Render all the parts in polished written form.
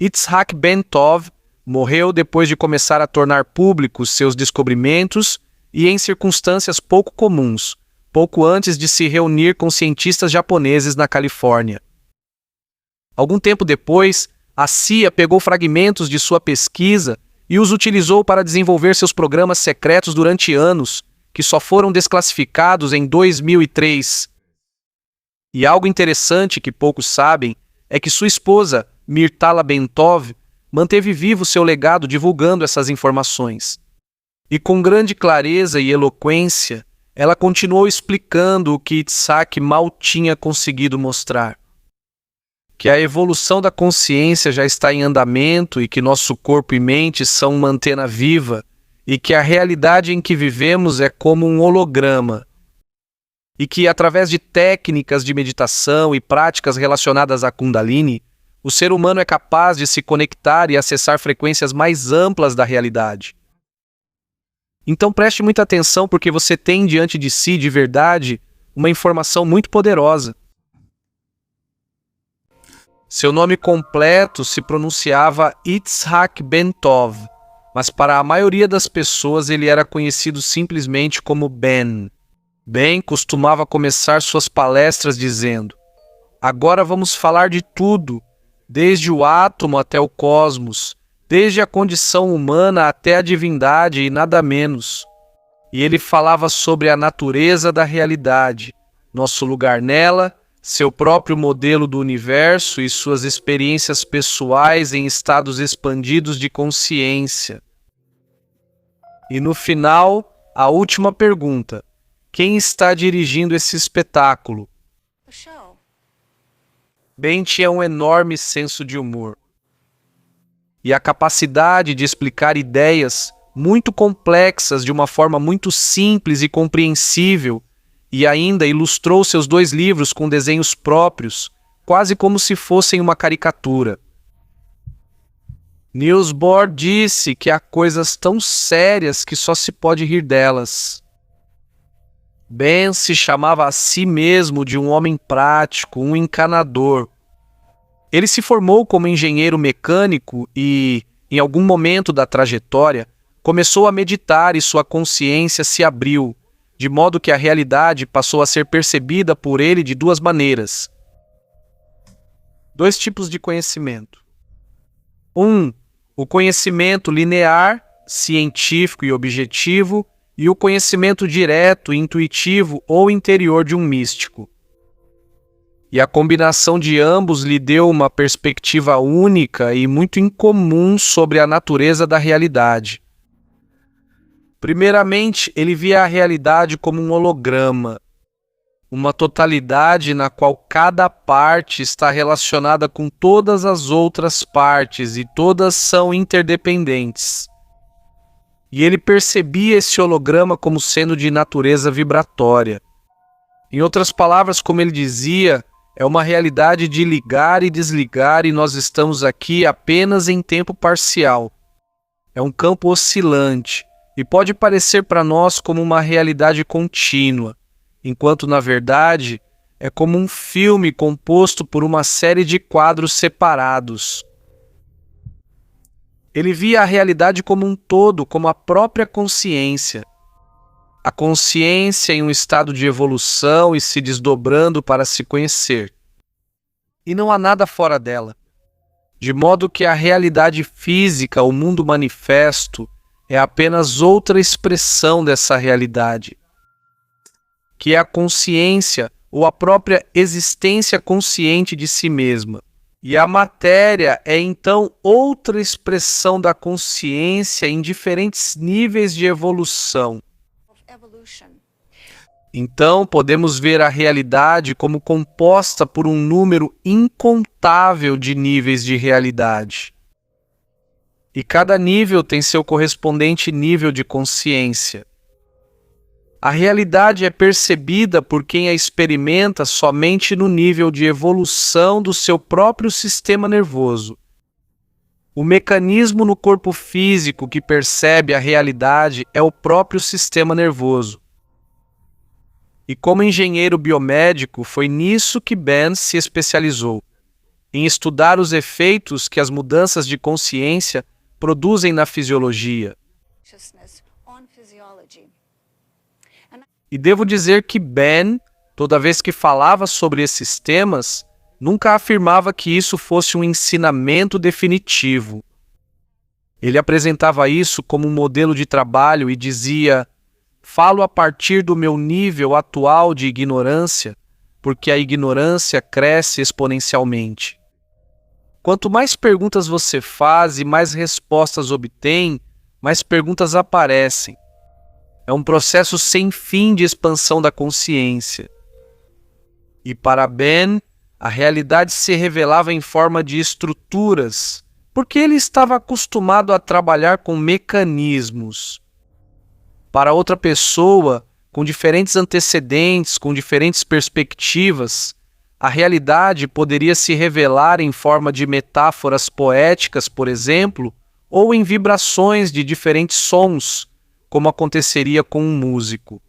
Itzhak Ben-Tov morreu depois de começar a tornar públicos seus descobrimentos e em circunstâncias pouco comuns, pouco antes de se reunir com cientistas japoneses na Califórnia. Algum tempo depois, a CIA pegou fragmentos de sua pesquisa e os utilizou para desenvolver seus programas secretos durante anos, que só foram desclassificados em 2003. E algo interessante que poucos sabem é que sua esposa, Myrtala Ben-Tov, manteve vivo seu legado divulgando essas informações. E com grande clareza e eloquência, ela continuou explicando o que Itzhak mal tinha conseguido mostrar. Que a evolução da consciência já está em andamento e que nosso corpo e mente são uma antena viva e que a realidade em que vivemos é como um holograma. E que, através de técnicas de meditação e práticas relacionadas à Kundalini, o ser humano é capaz de se conectar e acessar frequências mais amplas da realidade. Então preste muita atenção porque você tem diante de si, de verdade, uma informação muito poderosa. Seu nome completo se pronunciava Itzhak Ben-Tov, mas para a maioria das pessoas ele era conhecido simplesmente como Ben. Ben costumava começar suas palestras dizendo: "Agora vamos falar de tudo, desde o átomo até o cosmos, desde a condição humana até a divindade e nada menos." E ele falava sobre a natureza da realidade, nosso lugar nela, seu próprio modelo do universo e suas experiências pessoais em estados expandidos de consciência. E no final, a última pergunta: quem está dirigindo esse espetáculo? Ben tinha um enorme senso de humor e a capacidade de explicar ideias muito complexas de uma forma muito simples e compreensível, e ainda ilustrou seus 2 livros com desenhos próprios, quase como se fossem uma caricatura. Niels Bohr disse que há coisas tão sérias que só se pode rir delas. Ben se chamava a si mesmo de um homem prático, um encanador. Ele se formou como engenheiro mecânico e, em algum momento da trajetória, começou a meditar e sua consciência se abriu, de modo que a realidade passou a ser percebida por ele de 2 maneiras. 2 tipos de conhecimento. 1. O conhecimento linear, científico e objetivo, e o conhecimento direto, intuitivo ou interior de um místico. E a combinação de ambos lhe deu uma perspectiva única e muito incomum sobre a natureza da realidade. Primeiramente, ele via a realidade como um holograma, uma totalidade na qual cada parte está relacionada com todas as outras partes e todas são interdependentes. E ele percebia esse holograma como sendo de natureza vibratória. Em outras palavras, como ele dizia, é uma realidade de ligar e desligar e nós estamos aqui apenas em tempo parcial. É um campo oscilante. E pode parecer para nós como uma realidade contínua, enquanto, na verdade, é como um filme composto por uma série de quadros separados. Ele via a realidade como um todo, como a própria consciência. A consciência em um estado de evolução e se desdobrando para se conhecer. E não há nada fora dela. De modo que a realidade física, o mundo manifesto, é apenas outra expressão dessa realidade, que é a consciência ou a própria existência consciente de si mesma. E a matéria é então outra expressão da consciência em diferentes níveis de evolução. Então podemos ver a realidade como composta por um número incontável de níveis de realidade. E cada nível tem seu correspondente nível de consciência. A realidade é percebida por quem a experimenta somente no nível de evolução do seu próprio sistema nervoso. O mecanismo no corpo físico que percebe a realidade é o próprio sistema nervoso. E como engenheiro biomédico, foi nisso que Ben se especializou. em estudar os efeitos que as mudanças de consciência produzem na fisiologia. E devo dizer que Ben, toda vez que falava sobre esses temas, nunca afirmava que isso fosse um ensinamento definitivo. Ele apresentava isso como um modelo de trabalho e dizia: falo a partir do meu nível atual de ignorância, porque a ignorância cresce exponencialmente. Quanto mais perguntas você faz e mais respostas obtém, mais perguntas aparecem. É um processo sem fim de expansão da consciência. E para Ben, a realidade se revelava em forma de estruturas, porque ele estava acostumado a trabalhar com mecanismos. Para outra pessoa, com diferentes antecedentes, com diferentes perspectivas, a realidade poderia se revelar em forma de metáforas poéticas, por exemplo, ou em vibrações de diferentes sons, como aconteceria com um músico.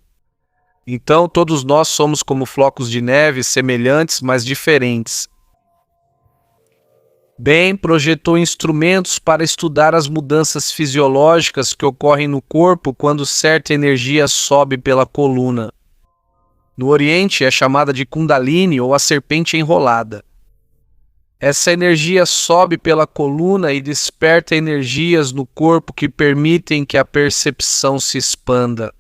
Então, todos nós somos como flocos de neve, semelhantes, mas diferentes. Ben projetou instrumentos para estudar as mudanças fisiológicas que ocorrem no corpo quando certa energia sobe pela coluna. No Oriente é chamada de Kundalini ou a serpente enrolada. Essa energia sobe pela coluna e desperta energias no corpo que permitem que a percepção se expanda.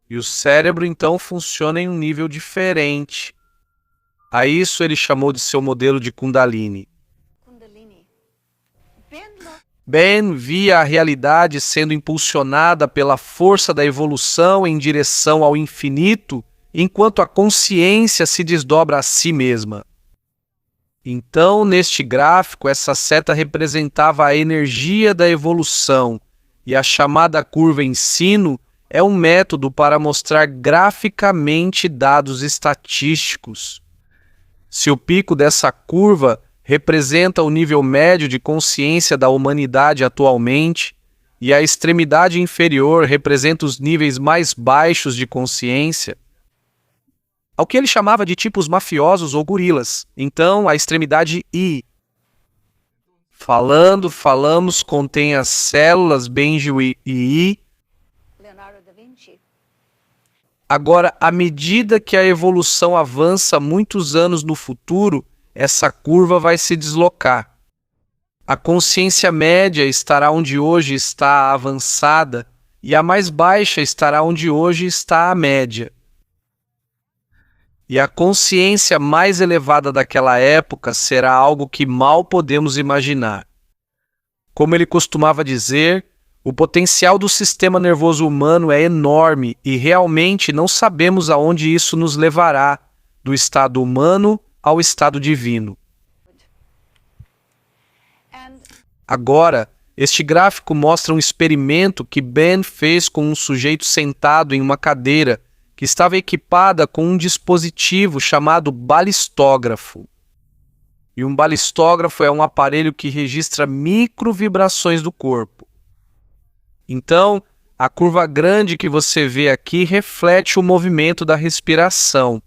E o cérebro então funciona em um nível diferente. A isso ele chamou de seu modelo de Kundalini. Ben via a realidade sendo impulsionada pela força da evolução em direção ao infinito, enquanto a consciência se desdobra a si mesma. Então, neste gráfico, essa seta representava a energia da evolução, e a chamada curva em sino é um método para mostrar graficamente dados estatísticos. Se o pico dessa curva representa o nível médio de consciência da humanidade atualmente, e a extremidade inferior representa os níveis mais baixos de consciência, ao que ele chamava de tipos mafiosos ou gorilas. Então, a extremidade I. Falamos, contém as células Benji e I. Agora, à medida que a evolução avança muitos anos no futuro, essa curva vai se deslocar. A consciência média estará onde hoje está a avançada e a mais baixa estará onde hoje está a média. E a consciência mais elevada daquela época será algo que mal podemos imaginar. Como ele costumava dizer, o potencial do sistema nervoso humano é enorme e realmente não sabemos aonde isso nos levará, do estado humano ao estado divino. Agora, este gráfico mostra um experimento que Ben fez com um sujeito sentado em uma cadeira que estava equipada com um dispositivo chamado balistógrafo. E um balistógrafo é um aparelho que registra microvibrações do corpo. Então, a curva grande que você vê aqui reflete o movimento da respiração.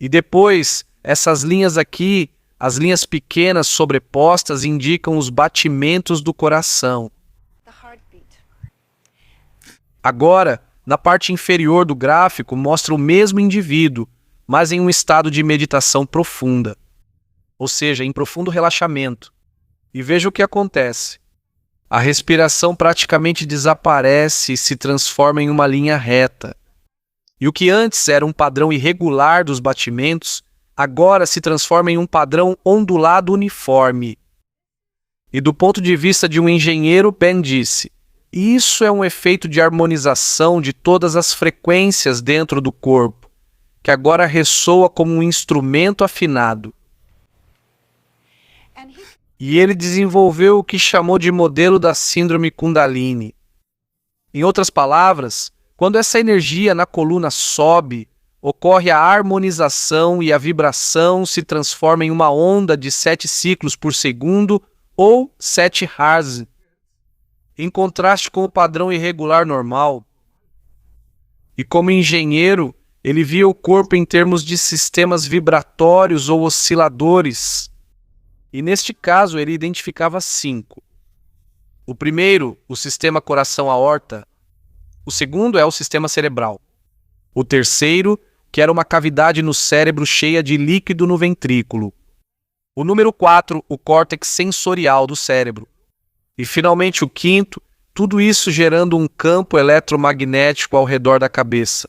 E depois, essas linhas aqui, as linhas pequenas sobrepostas, indicam os batimentos do coração. Agora, na parte inferior do gráfico, mostra o mesmo indivíduo, mas em um estado de meditação profunda, ou seja, em profundo relaxamento. E veja o que acontece. A respiração praticamente desaparece e se transforma em uma linha reta. E o que antes era um padrão irregular dos batimentos, agora se transforma em um padrão ondulado uniforme. E do ponto de vista de um engenheiro, Ben disse: isso é um efeito de harmonização de todas as frequências dentro do corpo, que agora ressoa como um instrumento afinado. E ele desenvolveu o que chamou de modelo da síndrome Kundalini. Em outras palavras, quando essa energia na coluna sobe, ocorre a harmonização e a vibração se transforma em uma onda de 7 ciclos por segundo ou 7 Hz, em contraste com o padrão irregular normal. E como engenheiro, ele via o corpo em termos de sistemas vibratórios ou osciladores. E neste caso ele identificava 5. O primeiro, o sistema coração-aorta. O segundo é o sistema cerebral. O terceiro, que era uma cavidade no cérebro cheia de líquido no ventrículo. O número 4, o córtex sensorial do cérebro. E finalmente o quinto, tudo isso gerando um campo eletromagnético ao redor da cabeça.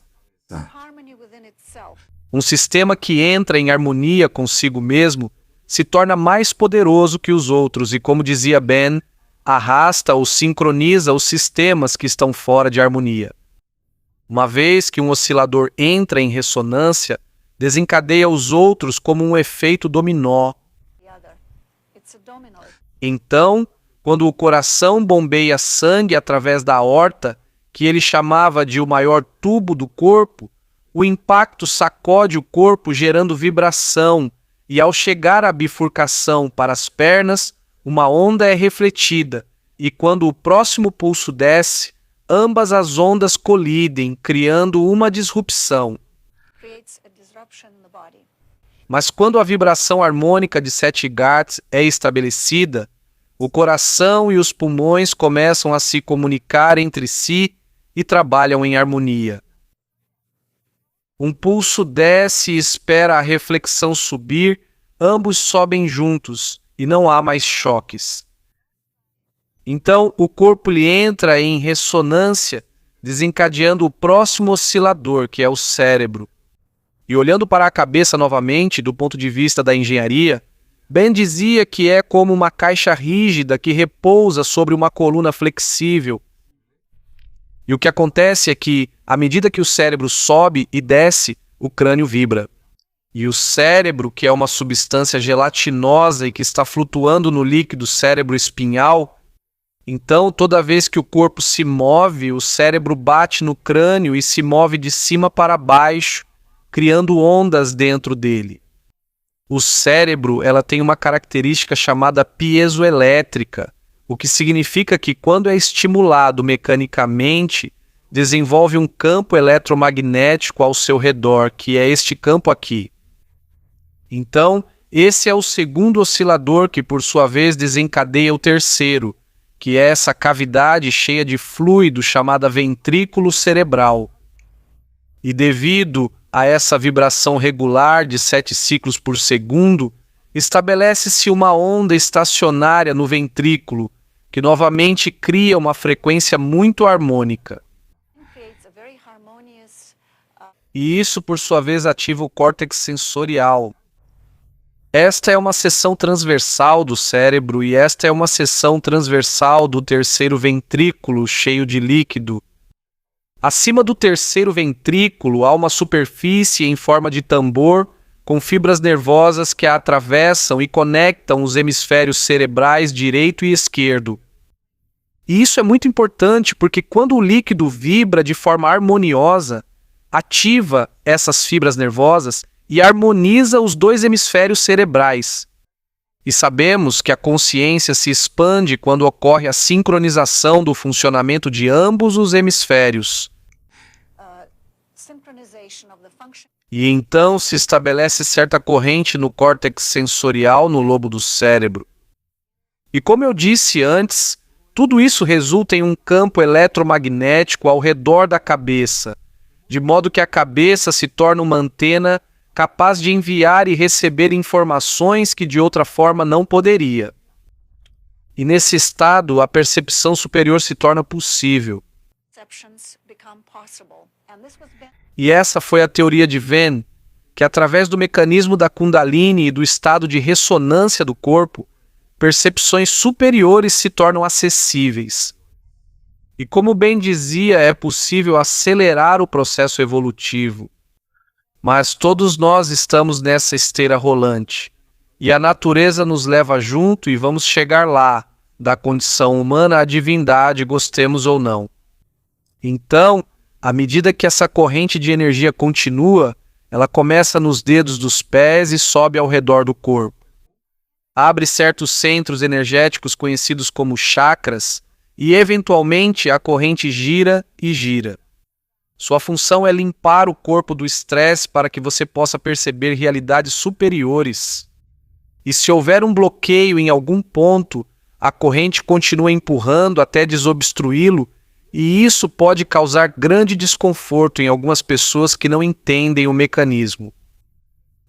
Um sistema que entra em harmonia consigo mesmo se torna mais poderoso que os outros e, como dizia Ben, arrasta ou sincroniza os sistemas que estão fora de harmonia. Uma vez que um oscilador entra em ressonância, desencadeia os outros como um efeito dominó. Então, quando o coração bombeia sangue através da aorta, que ele chamava de o maior tubo do corpo, o impacto sacode o corpo gerando vibração, e ao chegar à bifurcação para as pernas, uma onda é refletida, e quando o próximo pulso desce, ambas as ondas colidem, criando uma disrupção. Mas quando a vibração harmônica de 7 Hz é estabelecida, o coração e os pulmões começam a se comunicar entre si e trabalham em harmonia. Um pulso desce e espera a reflexão subir, ambos sobem juntos e não há mais choques. Então o corpo lhe entra em ressonância, desencadeando o próximo oscilador, que é o cérebro. E olhando para a cabeça novamente, do ponto de vista da engenharia, Ben dizia que é como uma caixa rígida que repousa sobre uma coluna flexível. E o que acontece é que, à medida que o cérebro sobe e desce, o crânio vibra. E o cérebro, que é uma substância gelatinosa e que está flutuando no líquido cérebro-espinhal, então toda vez que o corpo se move, o cérebro bate no crânio e se move de cima para baixo, criando ondas dentro dele. O cérebro, ela tem uma característica chamada piezoelétrica, o que significa que quando é estimulado mecanicamente, desenvolve um campo eletromagnético ao seu redor, que é este campo aqui. Então, esse é o segundo oscilador que, por sua vez, desencadeia o terceiro, que é essa cavidade cheia de fluido chamada ventrículo cerebral. E devido a essa vibração regular de 7 ciclos por segundo, estabelece-se uma onda estacionária no ventrículo, que novamente cria uma frequência muito harmônica. E isso, por sua vez, ativa o córtex sensorial. Esta é uma seção transversal do cérebro e esta é uma seção transversal do terceiro ventrículo cheio de líquido. Acima do terceiro ventrículo há uma superfície em forma de tambor com fibras nervosas que a atravessam e conectam os hemisférios cerebrais direito e esquerdo. E isso é muito importante porque quando o líquido vibra de forma harmoniosa, ativa essas fibras nervosas e harmoniza os 2 hemisférios cerebrais. E sabemos que a consciência se expande quando ocorre a sincronização do funcionamento de ambos os hemisférios. E então se estabelece certa corrente no córtex sensorial no lobo do cérebro. E como eu disse antes, tudo isso resulta em um campo eletromagnético ao redor da cabeça, de modo que a cabeça se torna uma antena capaz de enviar e receber informações que de outra forma não poderia. E nesse estado, a percepção superior se torna possível. E essa foi a teoria de Venn, que através do mecanismo da Kundalini e do estado de ressonância do corpo, percepções superiores se tornam acessíveis. E como bem dizia, é possível acelerar o processo evolutivo. Mas todos nós estamos nessa esteira rolante, e a natureza nos leva junto e vamos chegar lá, da condição humana à divindade, gostemos ou não. Então, à medida que essa corrente de energia continua, ela começa nos dedos dos pés e sobe ao redor do corpo. Abre certos centros energéticos conhecidos como chakras e, eventualmente, a corrente gira e gira. Sua função é limpar o corpo do estresse para que você possa perceber realidades superiores. E se houver um bloqueio em algum ponto, a corrente continua empurrando até desobstruí-lo, e isso pode causar grande desconforto em algumas pessoas que não entendem o mecanismo.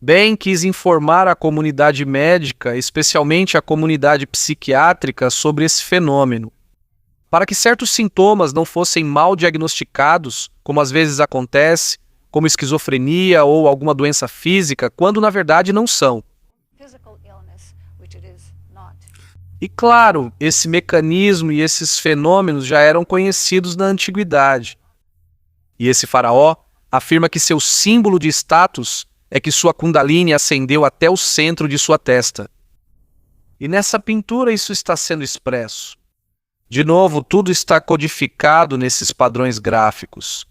Ben quis informar a comunidade médica, especialmente a comunidade psiquiátrica, sobre esse fenômeno, para que certos sintomas não fossem mal diagnosticados, como às vezes acontece, como esquizofrenia ou alguma doença física, quando na verdade não são. E claro, esse mecanismo e esses fenômenos já eram conhecidos na antiguidade. E esse faraó afirma que seu símbolo de status é que sua Kundalini ascendeu até o centro de sua testa. E nessa pintura isso está sendo expresso. De novo, tudo está codificado nesses padrões gráficos.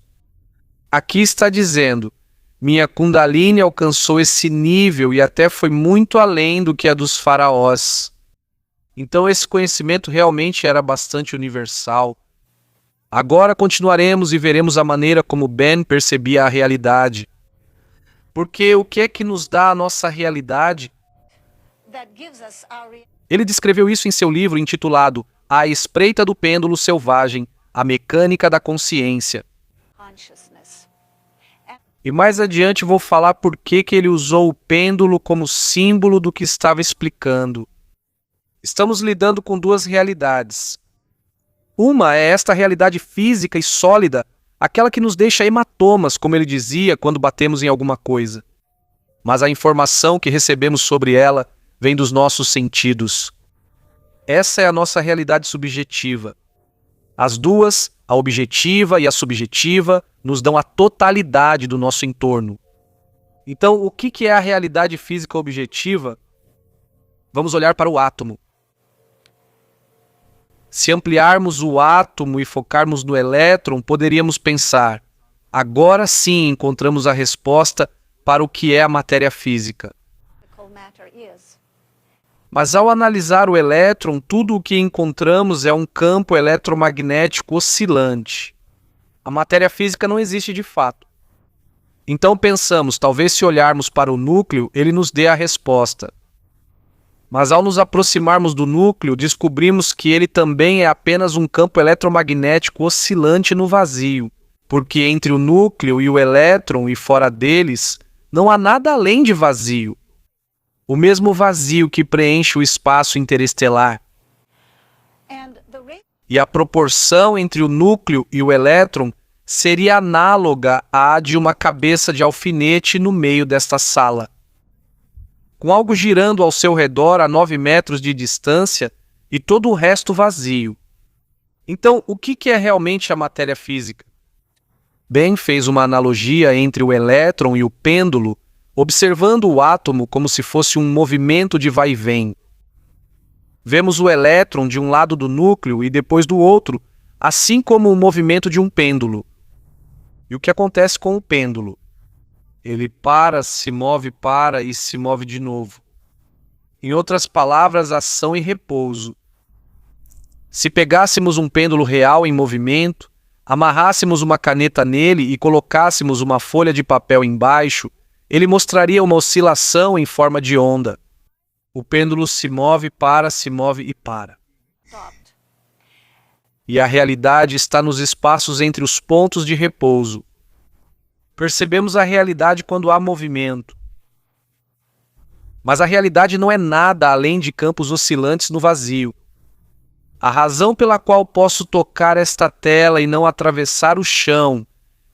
Aqui está dizendo: minha Kundalini alcançou esse nível e até foi muito além do que a dos faraós. Então esse conhecimento realmente era bastante universal. Agora continuaremos e veremos a maneira como Ben percebia a realidade. Porque o que é que nos dá a nossa realidade? Ele descreveu isso em seu livro intitulado A Espreita do Pêndulo Selvagem, a Mecânica da Consciência. E mais adiante vou falar por que ele usou o pêndulo como símbolo do que estava explicando. Estamos lidando com duas realidades. Uma é esta realidade física e sólida, aquela que nos deixa hematomas, como ele dizia, quando batemos em alguma coisa. Mas a informação que recebemos sobre ela vem dos nossos sentidos. Essa é a nossa realidade subjetiva. As duas, a objetiva e a subjetiva, nos dão a totalidade do nosso entorno. Então, o que é a realidade física objetiva? Vamos olhar para o átomo. Se ampliarmos o átomo e focarmos no elétron, poderíamos pensar: agora sim encontramos a resposta para o que é a matéria física. Mas ao analisar o elétron, tudo o que encontramos é um campo eletromagnético oscilante. A matéria física não existe de fato. Então pensamos, talvez se olharmos para o núcleo, ele nos dê a resposta. Mas ao nos aproximarmos do núcleo, descobrimos que ele também é apenas um campo eletromagnético oscilante no vazio, porque entre o núcleo e o elétron e fora deles, não há nada além de vazio. O mesmo vazio que preenche o espaço interestelar. E a proporção entre o núcleo e o elétron seria análoga à de uma cabeça de alfinete no meio desta sala. Com algo girando ao seu redor a 9 metros de distância e todo o resto vazio. Então, o que é realmente a matéria física? Ben fez uma analogia entre o elétron e o pêndulo, observando o átomo como se fosse um movimento de vai e vem. Vemos o elétron de um lado do núcleo e depois do outro, assim como o movimento de um pêndulo. E o que acontece com o pêndulo? Ele para e se move de novo. Em outras palavras, ação e repouso. Se pegássemos um pêndulo real em movimento, amarrássemos uma caneta nele e colocássemos uma folha de papel embaixo, ele mostraria uma oscilação em forma de onda. O pêndulo se move e para. E a realidade está nos espaços entre os pontos de repouso. Percebemos a realidade quando há movimento. Mas a realidade não é nada além de campos oscilantes no vazio. A razão pela qual posso tocar esta tela e não atravessar o chão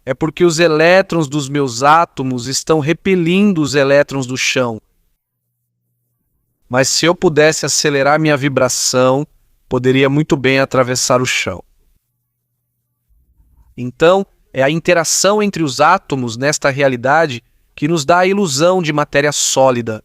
é porque os elétrons dos meus átomos estão repelindo os elétrons do chão. Mas se eu pudesse acelerar minha vibração, poderia muito bem atravessar o chão. Então, é a interação entre os átomos nesta realidade que nos dá a ilusão de matéria sólida.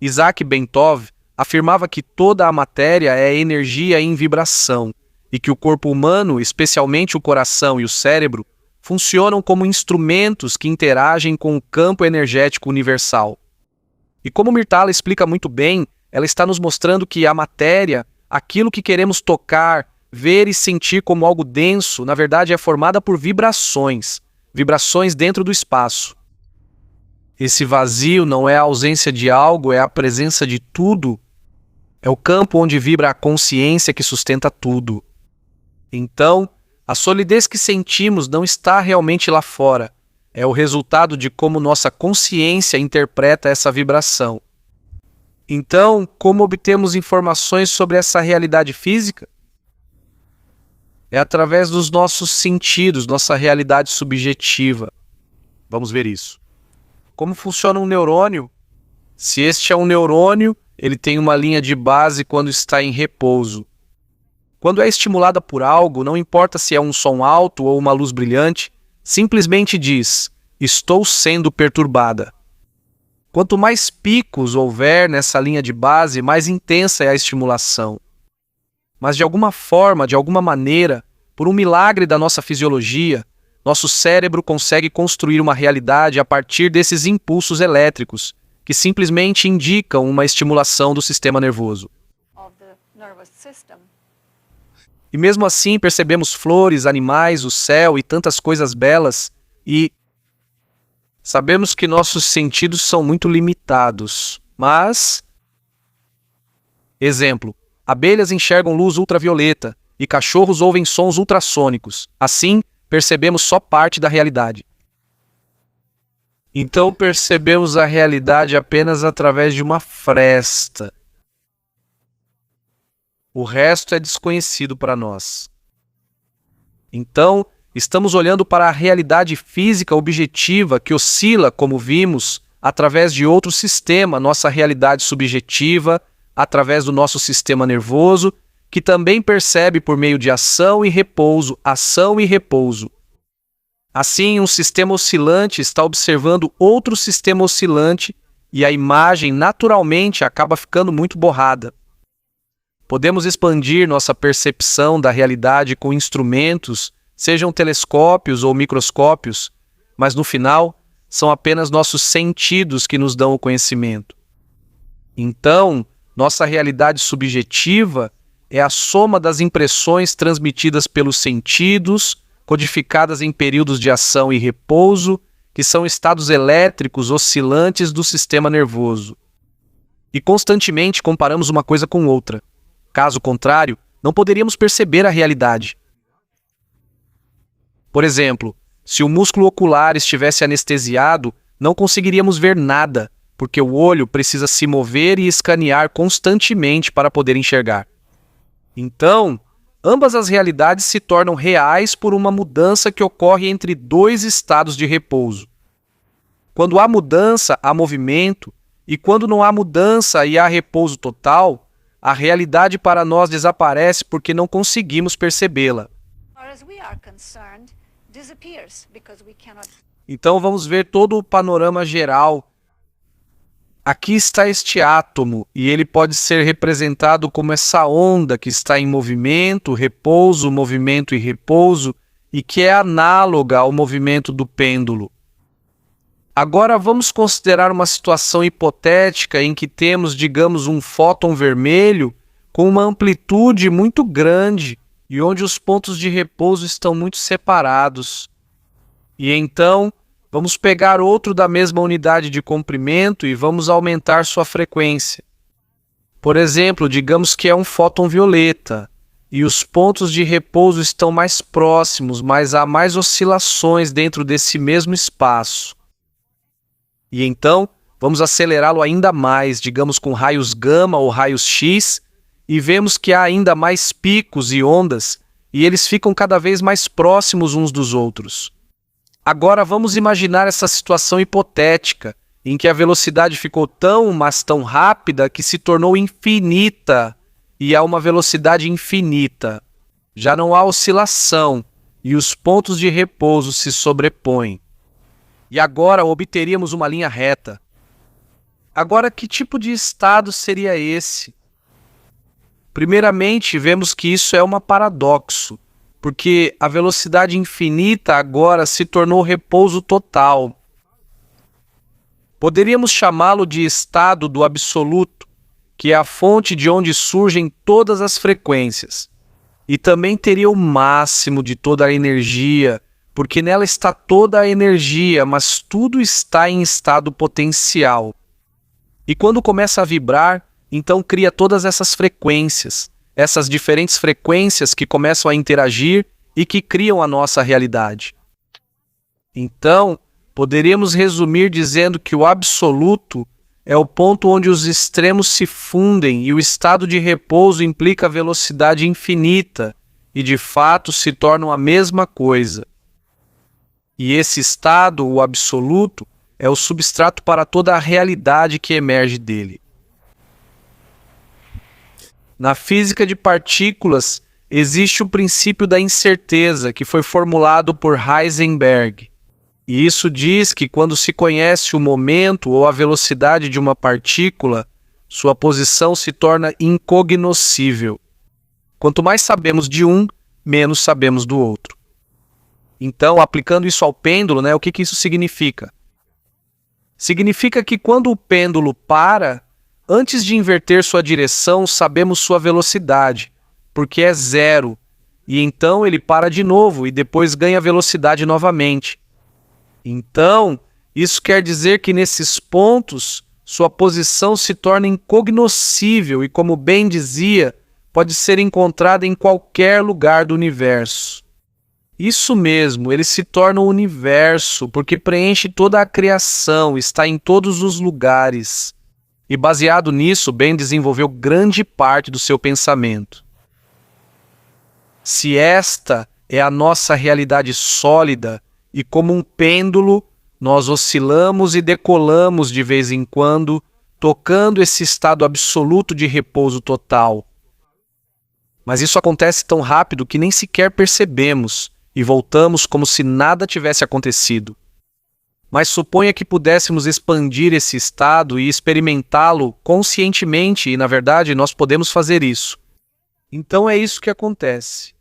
Isaac Bentov afirmava que toda a matéria é energia em vibração e que o corpo humano, especialmente o coração e o cérebro, funcionam como instrumentos que interagem com o campo energético universal. E como Myrtala explica muito bem, ela está nos mostrando que a matéria, aquilo que queremos tocar, ver e sentir como algo denso, na verdade é formada por vibrações. vibrações dentro do espaço. Esse vazio não é a ausência de algo, é a presença de tudo. É o campo onde vibra a consciência que sustenta tudo. Então, a solidez que sentimos não está realmente lá fora. É o resultado de como nossa consciência interpreta essa vibração. Então, como obtemos informações sobre essa realidade física? É através dos nossos sentidos, nossa realidade subjetiva. Vamos ver isso. Como funciona um neurônio? Se este é um neurônio, ele tem uma linha de base quando está em repouso. Quando é estimulada por algo, não importa se é um som alto ou uma luz brilhante, simplesmente diz: estou sendo perturbada. Quanto mais picos houver nessa linha de base, mais intensa é a estimulação. Mas de alguma forma, de alguma maneira, por um milagre da nossa fisiologia, nosso cérebro consegue construir uma realidade a partir desses impulsos elétricos, que simplesmente indicam uma estimulação do sistema nervoso. E mesmo assim percebemos flores, animais, o céu e tantas coisas belas, e sabemos que nossos sentidos são muito limitados. Mas, exemplo, abelhas enxergam luz ultravioleta e cachorros ouvem sons ultrassônicos. Assim, percebemos só parte da realidade. Então percebemos a realidade apenas através de uma fresta. O resto é desconhecido para nós. Então, estamos olhando para a realidade física objetiva que oscila, como vimos, através de outro sistema, nossa realidade subjetiva, através do nosso sistema nervoso, que também percebe por meio de ação e repouso, ação e repouso. Assim, um sistema oscilante está observando outro sistema oscilante e a imagem naturalmente acaba ficando muito borrada. Podemos expandir nossa percepção da realidade com instrumentos, sejam telescópios ou microscópios, mas no final, são apenas nossos sentidos que nos dão o conhecimento. Então, nossa realidade subjetiva é a soma das impressões transmitidas pelos sentidos, codificadas em períodos de ação e repouso, que são estados elétricos oscilantes do sistema nervoso. E constantemente comparamos uma coisa com outra. Caso contrário, não poderíamos perceber a realidade. Por exemplo, se o músculo ocular estivesse anestesiado, não conseguiríamos ver nada, porque o olho precisa se mover e escanear constantemente para poder enxergar. Então, ambas as realidades se tornam reais por uma mudança que ocorre entre dois estados de repouso. Quando há mudança, há movimento, e quando não há mudança e há repouso total, a realidade para nós desaparece porque não conseguimos percebê-la. Então vamos ver todo o panorama geral. Aqui está este átomo, e ele pode ser representado como essa onda que está em movimento e repouso, e que é análoga ao movimento do pêndulo. Agora vamos considerar uma situação hipotética em que temos, digamos, um fóton vermelho com uma amplitude muito grande e onde os pontos de repouso estão muito separados. E então, vamos pegar outro da mesma unidade de comprimento e vamos aumentar sua frequência. Por exemplo, digamos que é um fóton violeta, e os pontos de repouso estão mais próximos, mas há mais oscilações dentro desse mesmo espaço. E então, vamos acelerá-lo ainda mais, digamos com raios gama ou raios X, e vemos que há ainda mais picos e ondas, e eles ficam cada vez mais próximos uns dos outros. Agora vamos imaginar essa situação hipotética, em que a velocidade ficou mas tão rápida que se tornou infinita, e há uma velocidade infinita. Já não há oscilação, e os pontos de repouso se sobrepõem. E agora obteríamos uma linha reta. Agora, que tipo de estado seria esse? Primeiramente, vemos que isso é um paradoxo, porque a velocidade infinita agora se tornou repouso total. Poderíamos chamá-lo de estado do absoluto, que é a fonte de onde surgem todas as frequências. E também teria o máximo de toda a energia, porque nela está toda a energia, mas tudo está em estado potencial. E quando começa a vibrar, então cria todas essas frequências, essas diferentes frequências que começam a interagir e que criam a nossa realidade. Então, poderíamos resumir dizendo que o absoluto é o ponto onde os extremos se fundem e o estado de repouso implica velocidade infinita e, de fato, se tornam a mesma coisa. E esse estado, o absoluto, é o substrato para toda a realidade que emerge dele. Na física de partículas, existe o princípio da incerteza, que foi formulado por Heisenberg. E isso diz que quando se conhece o momento ou a velocidade de uma partícula, sua posição se torna incognoscível. Quanto mais sabemos de um, menos sabemos do outro. Então, aplicando isso ao pêndulo, o que isso significa? Significa que quando o pêndulo para, antes de inverter sua direção, sabemos sua velocidade, porque é zero, e então ele para de novo e depois ganha velocidade novamente. Então, isso quer dizer que nesses pontos, sua posição se torna incognoscível e, como bem dizia, pode ser encontrada em qualquer lugar do universo. Isso mesmo, ele se torna o universo, porque preenche toda a criação, está em todos os lugares. E baseado nisso, Ben desenvolveu grande parte do seu pensamento. Se esta é a nossa realidade sólida, e como um pêndulo, nós oscilamos e decolamos de vez em quando, tocando esse estado absoluto de repouso total. Mas isso acontece tão rápido que nem sequer percebemos, e voltamos como se nada tivesse acontecido. Mas suponha que pudéssemos expandir esse estado e experimentá-lo conscientemente, e na verdade nós podemos fazer isso. Então é isso que acontece.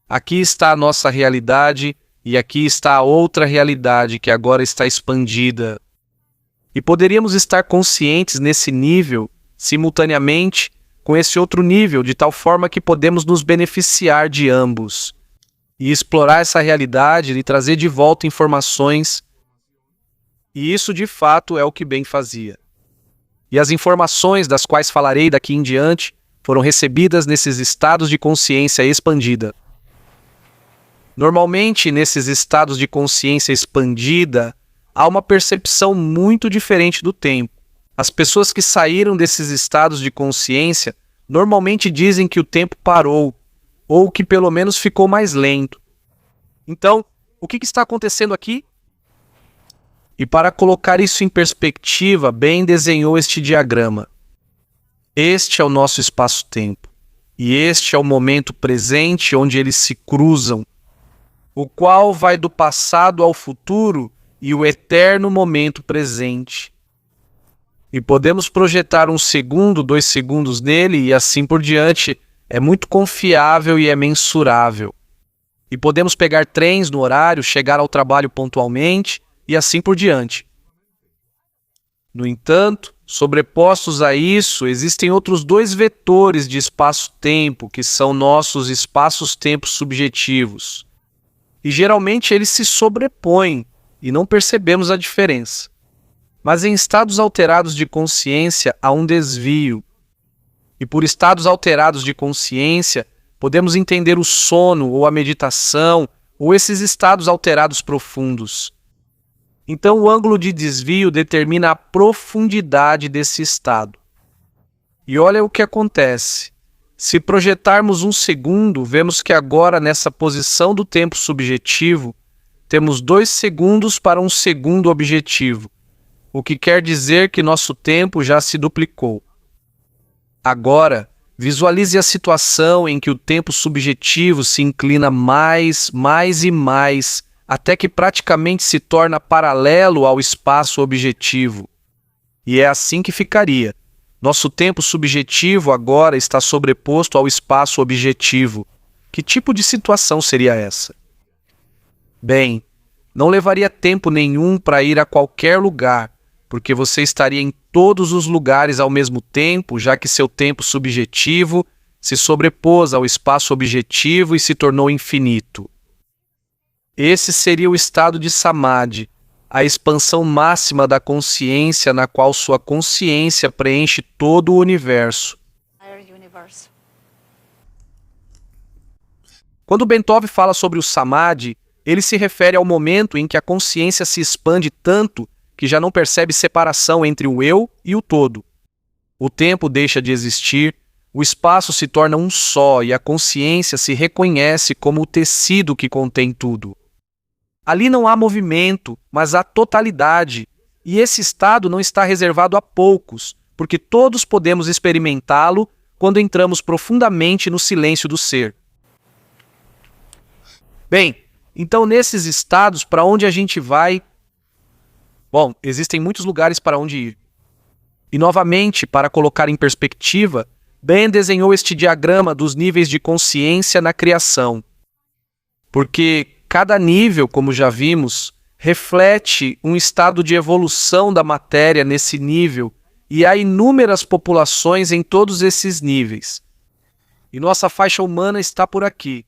Aqui está a nossa realidade, e aqui está a outra realidade que agora está expandida. E poderíamos estar conscientes nesse nível, simultaneamente, com esse outro nível, de tal forma que podemos nos beneficiar de ambos. E explorar essa realidade e trazer de volta informações. E isso, de fato, é o que Ben fazia. E as informações das quais falarei daqui em diante foram recebidas nesses estados de consciência expandida. Normalmente, nesses estados de consciência expandida, há uma percepção muito diferente do tempo. As pessoas que saíram desses estados de consciência normalmente dizem que o tempo parou, ou que pelo menos ficou mais lento. Então, o que está acontecendo aqui? E para colocar isso em perspectiva, Ben desenhou este diagrama. Este é o nosso espaço-tempo, e este é o momento presente onde eles se cruzam, o qual vai do passado ao futuro e o eterno momento presente. E podemos projetar 1 segundo, 2 segundos nele e assim por diante. É muito confiável e é mensurável. E podemos pegar trens no horário, chegar ao trabalho pontualmente e assim por diante. No entanto, sobrepostos a isso, existem outros 2 vetores de espaço-tempo, que são nossos espaços-tempos subjetivos. E geralmente eles se sobrepõem e não percebemos a diferença. Mas em estados alterados de consciência há um desvio. E por estados alterados de consciência, podemos entender o sono ou a meditação ou esses estados alterados profundos. Então o ângulo de desvio determina a profundidade desse estado. E olha o que acontece. Se projetarmos 1 segundo, vemos que agora nessa posição do tempo subjetivo, temos 2 segundos para 1 segundo objetivo, o que quer dizer que nosso tempo já se duplicou. Agora, visualize a situação em que o tempo subjetivo se inclina mais e mais, até que praticamente se torna paralelo ao espaço objetivo. E é assim que ficaria. Nosso tempo subjetivo agora está sobreposto ao espaço objetivo. Que tipo de situação seria essa? Bem, não levaria tempo nenhum para ir a qualquer lugar, porque você estaria em todos os lugares ao mesmo tempo, já que seu tempo subjetivo se sobrepôs ao espaço objetivo e se tornou infinito. Esse seria o estado de Samadhi, a expansão máxima da consciência na qual sua consciência preenche todo o universo. Quando Bentov fala sobre o Samadhi, ele se refere ao momento em que a consciência se expande tanto que já não percebe separação entre o eu e o todo. O tempo deixa de existir, o espaço se torna um só e a consciência se reconhece como o tecido que contém tudo. Ali não há movimento, mas há totalidade, e esse estado não está reservado a poucos, porque todos podemos experimentá-lo quando entramos profundamente no silêncio do ser. Bem, então nesses estados, para onde a gente vai? Bom, existem muitos lugares para onde ir. E novamente, para colocar em perspectiva, Ben desenhou este diagrama dos níveis de consciência na criação. Porque cada nível, como já vimos, reflete um estado de evolução da matéria nesse nível, e há inúmeras populações em todos esses níveis. E nossa faixa humana está por aqui.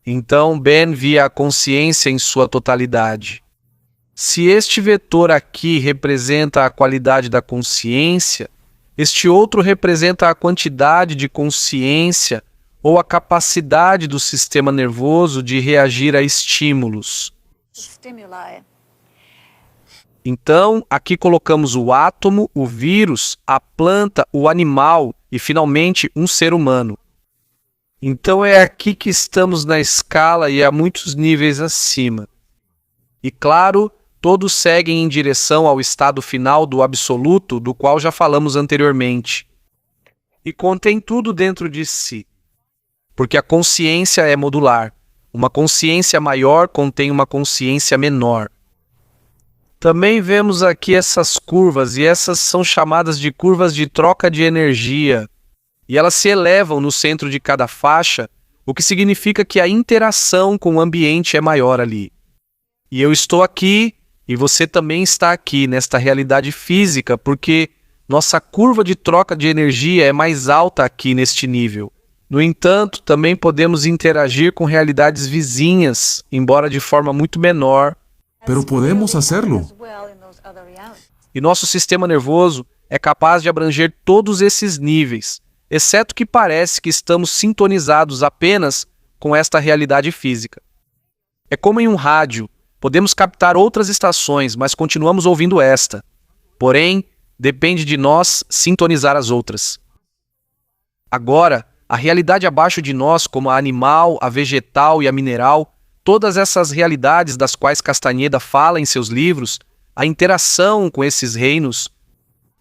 Então, Ben via a consciência em sua totalidade. Se este vetor aqui representa a qualidade da consciência, este outro representa a quantidade de consciência ou a capacidade do sistema nervoso de reagir a estímulos. Então, aqui colocamos o átomo, o vírus, a planta, o animal e, finalmente, um ser humano. Então é aqui que estamos na escala e há muitos níveis acima. E claro, todos seguem em direção ao estado final do absoluto, do qual já falamos anteriormente. E contém tudo dentro de si. Porque a consciência é modular. Uma consciência maior contém uma consciência menor. Também vemos aqui essas curvas, e essas são chamadas de curvas de troca de energia. E elas se elevam no centro de cada faixa, o que significa que a interação com o ambiente é maior ali. E eu estou aqui, e você também está aqui, nesta realidade física, porque nossa curva de troca de energia é mais alta aqui neste nível. No entanto, também podemos interagir com realidades vizinhas, embora de forma muito menor. Pero podemos hacerlo. E nosso sistema nervoso é capaz de abranger todos esses níveis, exceto que parece que estamos sintonizados apenas com esta realidade física. É como em um rádio, podemos captar outras estações, mas continuamos ouvindo esta. Porém, depende de nós sintonizar as outras. Agora, a realidade abaixo de nós, como a animal, a vegetal e a mineral, todas essas realidades das quais Castaneda fala em seus livros, a interação com esses reinos,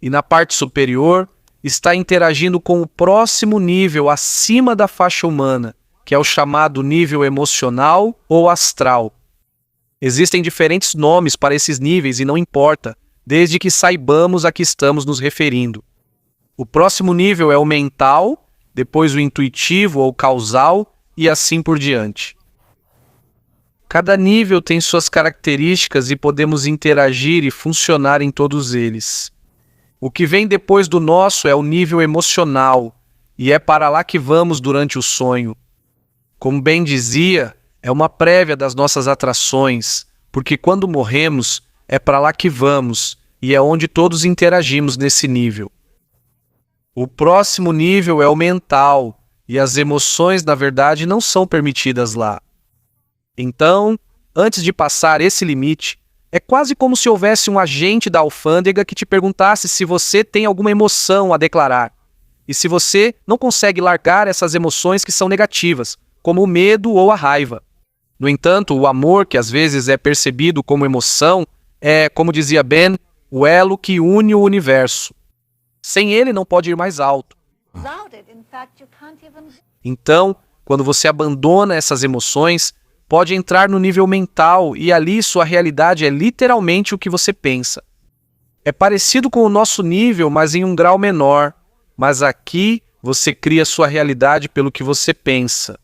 e na parte superior, está interagindo com o próximo nível acima da faixa humana, que é o chamado nível emocional ou astral. Existem diferentes nomes para esses níveis e não importa, desde que saibamos a que estamos nos referindo. O próximo nível é o mental, depois o intuitivo ou causal e assim por diante. Cada nível tem suas características e podemos interagir e funcionar em todos eles. O que vem depois do nosso é o nível emocional, e é para lá que vamos durante o sonho. Como bem dizia, é uma prévia das nossas atrações, porque quando morremos, é para lá que vamos, e é onde todos interagimos nesse nível. O próximo nível é o mental, e as emoções, na verdade, não são permitidas lá. Então, antes de passar esse limite, é quase como se houvesse um agente da alfândega que te perguntasse se você tem alguma emoção a declarar. E se você não consegue largar essas emoções que são negativas, como o medo ou a raiva. No entanto, o amor, que às vezes é percebido como emoção, é, como dizia Ben, o elo que une o universo. Sem ele não pode ir mais alto. Então, quando você abandona essas emoções, pode entrar no nível mental e ali sua realidade é literalmente o que você pensa. É parecido com o nosso nível, mas em um grau menor. Mas aqui você cria sua realidade pelo que você pensa.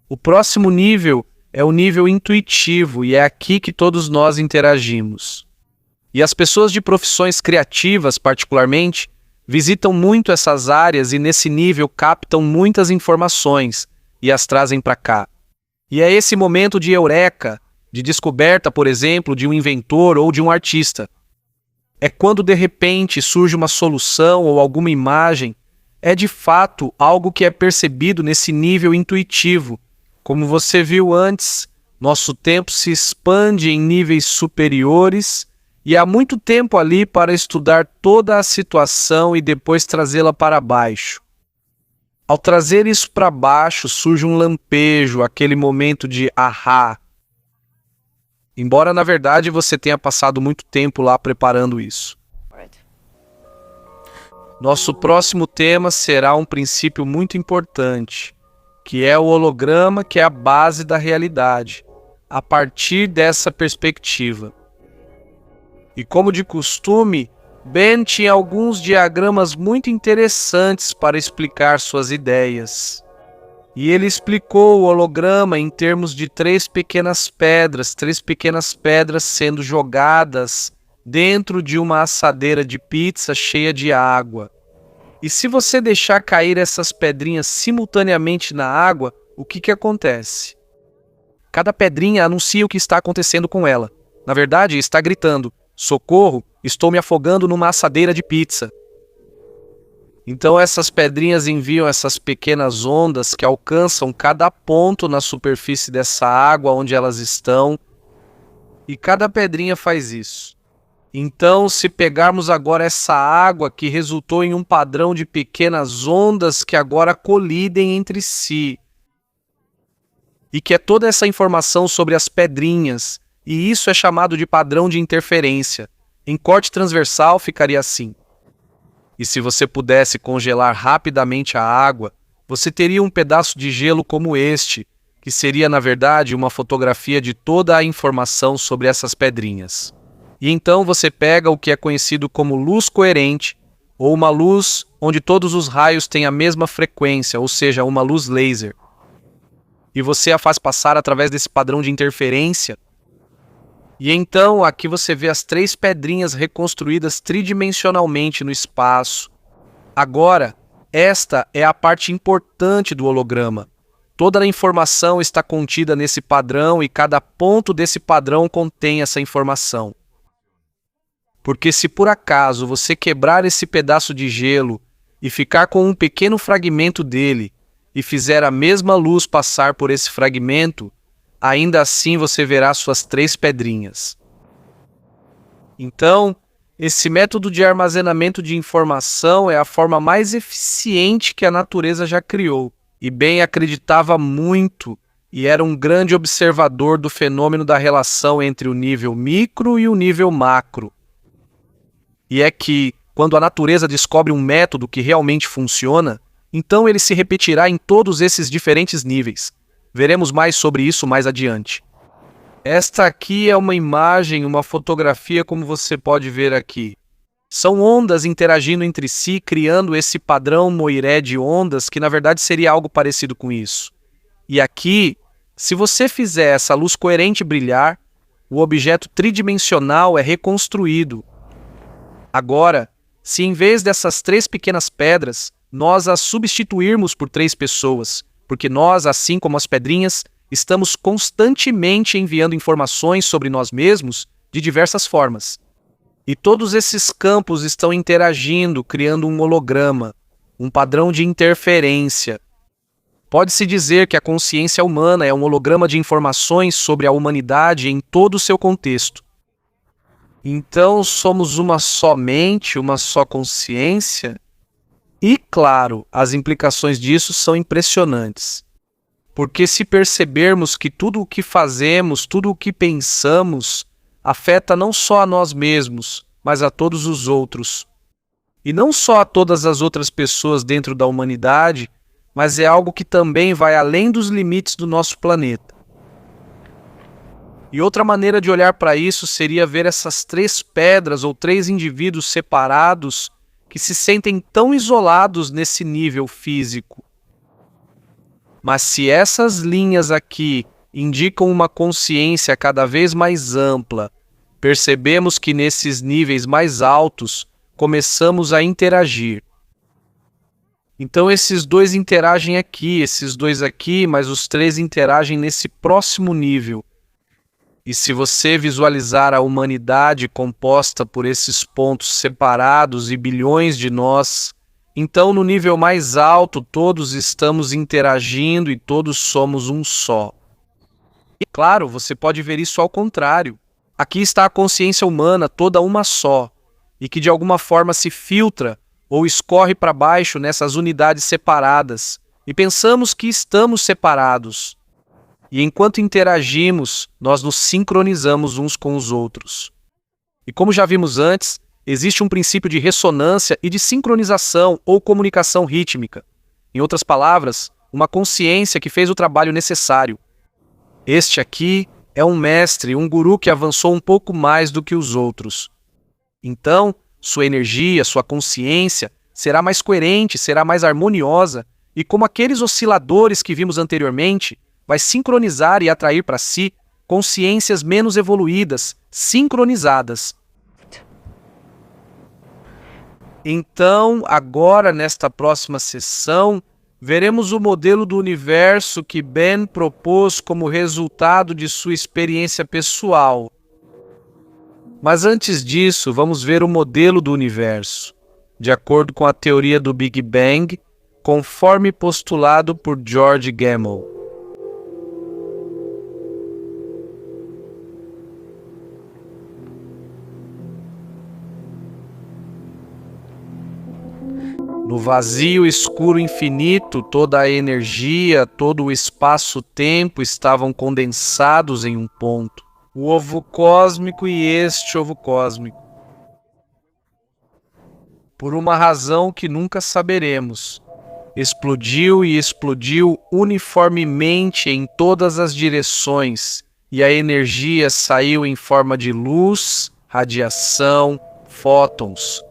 O próximo nível é o nível intuitivo e é aqui que todos nós interagimos. E as pessoas de profissões criativas, particularmente, visitam muito essas áreas e nesse nível captam muitas informações e as trazem para cá. E é esse momento de eureka, de descoberta, por exemplo, de um inventor ou de um artista. É quando de repente surge uma solução ou alguma imagem. É de fato algo que é percebido nesse nível intuitivo. Como você viu antes, nosso tempo se expande em níveis superiores e há muito tempo ali para estudar toda a situação e depois trazê-la para baixo. Ao trazer isso para baixo, surge um lampejo, aquele momento de ahá. Embora, na verdade, você tenha passado muito tempo lá preparando isso. Nosso próximo tema será um princípio muito importante, que é o holograma, que é a base da realidade, a partir dessa perspectiva. E como de costume, Ben tinha alguns diagramas muito interessantes para explicar suas ideias. E ele explicou o holograma em termos de três pequenas pedras sendo jogadas dentro de uma assadeira de pizza cheia de água. E se você deixar cair essas pedrinhas simultaneamente na água, o que acontece? Cada pedrinha anuncia o que está acontecendo com ela. Na verdade, está gritando: socorro, estou me afogando numa assadeira de pizza. Então essas pedrinhas enviam essas pequenas ondas que alcançam cada ponto na superfície dessa água onde elas estão. E cada pedrinha faz isso. Então, se pegarmos agora essa água que resultou em um padrão de pequenas ondas que agora colidem entre si, e que é toda essa informação sobre as pedrinhas, e isso é chamado de padrão de interferência. Em corte transversal ficaria assim. E se você pudesse congelar rapidamente a água, você teria um pedaço de gelo como este, que seria, na verdade, uma fotografia de toda a informação sobre essas pedrinhas. E então você pega o que é conhecido como luz coerente, ou uma luz onde todos os raios têm a mesma frequência, ou seja, uma luz laser. E você a faz passar através desse padrão de interferência. E então aqui você vê as três pedrinhas reconstruídas tridimensionalmente no espaço. Agora, esta é a parte importante do holograma. Toda a informação está contida nesse padrão e cada ponto desse padrão contém essa informação. Porque se por acaso você quebrar esse pedaço de gelo e ficar com um pequeno fragmento dele e fizer a mesma luz passar por esse fragmento, ainda assim você verá suas três pedrinhas. Então, esse método de armazenamento de informação é a forma mais eficiente que a natureza já criou. E Ben acreditava muito e era um grande observador do fenômeno da relação entre o nível micro e o nível macro. E é que, quando a natureza descobre um método que realmente funciona, então ele se repetirá em todos esses diferentes níveis. Veremos mais sobre isso mais adiante. Esta aqui é uma imagem, uma fotografia como você pode ver aqui. São ondas interagindo entre si, criando esse padrão Moiré de ondas, que na verdade seria algo parecido com isso. E aqui, se você fizer essa luz coerente brilhar, o objeto tridimensional é reconstruído. Agora, se em vez dessas três pequenas pedras, nós as substituirmos por três pessoas, porque nós, assim como as pedrinhas, estamos constantemente enviando informações sobre nós mesmos de diversas formas. E todos esses campos estão interagindo, criando um holograma, um padrão de interferência. Pode-se dizer que a consciência humana é um holograma de informações sobre a humanidade em todo o seu contexto. Então, somos uma só mente, uma só consciência? E, claro, as implicações disso são impressionantes. Porque se percebermos que tudo o que fazemos, tudo o que pensamos, afeta não só a nós mesmos, mas a todos os outros. E não só a todas as outras pessoas dentro da humanidade, mas é algo que também vai além dos limites do nosso planeta. E outra maneira de olhar para isso seria ver essas três pedras ou três indivíduos separados que se sentem tão isolados nesse nível físico. Mas se essas linhas aqui indicam uma consciência cada vez mais ampla, percebemos que nesses níveis mais altos começamos a interagir. Então esses dois interagem aqui, esses dois aqui, mas os três interagem nesse próximo nível. E se você visualizar a humanidade composta por esses pontos separados e bilhões de nós, então no nível mais alto todos estamos interagindo e todos somos um só. E claro, você pode ver isso ao contrário. Aqui está a consciência humana toda uma só, e que de alguma forma se filtra ou escorre para baixo nessas unidades separadas, e pensamos que estamos separados. E enquanto interagimos, nós nos sincronizamos uns com os outros. E como já vimos antes, existe um princípio de ressonância e de sincronização ou comunicação rítmica. Em outras palavras, uma consciência que fez o trabalho necessário. Este aqui é um mestre, um guru que avançou um pouco mais do que os outros. Então, sua energia, sua consciência será mais coerente, será mais harmoniosa, e como aqueles osciladores que vimos anteriormente, vai sincronizar e atrair para si consciências menos evoluídas, sincronizadas. Então, agora, nesta próxima sessão, veremos o modelo do universo que Ben propôs como resultado de sua experiência pessoal. Mas antes disso, vamos ver o modelo do universo, de acordo com a teoria do Big Bang, conforme postulado por George Gamow. No vazio escuro infinito, toda a energia, todo o espaço-tempo estavam condensados em um ponto. O ovo cósmico e este ovo cósmico. Por uma razão que nunca saberemos, explodiu e explodiu uniformemente em todas as direções, e a energia saiu em forma de luz, radiação, fótons.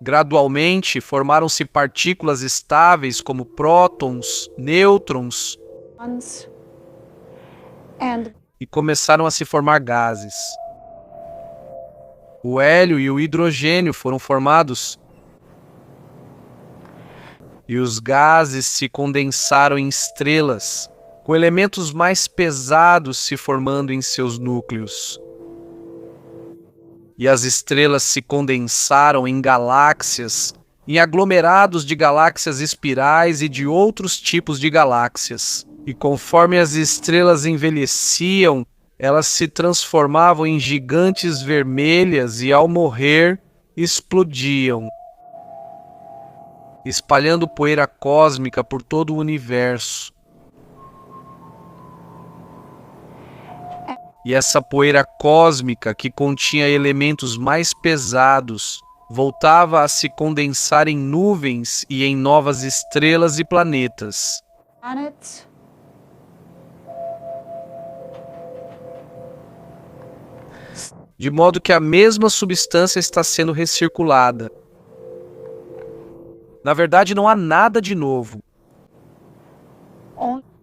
Gradualmente, formaram-se partículas estáveis como prótons, nêutrons, e começaram a se formar gases. O hélio e o hidrogênio foram formados, e os gases se condensaram em estrelas, com elementos mais pesados se formando em seus núcleos. E as estrelas se condensaram em galáxias, em aglomerados de galáxias espirais e de outros tipos de galáxias. E conforme as estrelas envelheciam, elas se transformavam em gigantes vermelhas e, ao morrer, explodiam, espalhando poeira cósmica por todo o universo. E essa poeira cósmica, que continha elementos mais pesados, voltava a se condensar em nuvens e em novas estrelas e planetas. De modo que a mesma substância está sendo recirculada. Na verdade, não há nada de novo.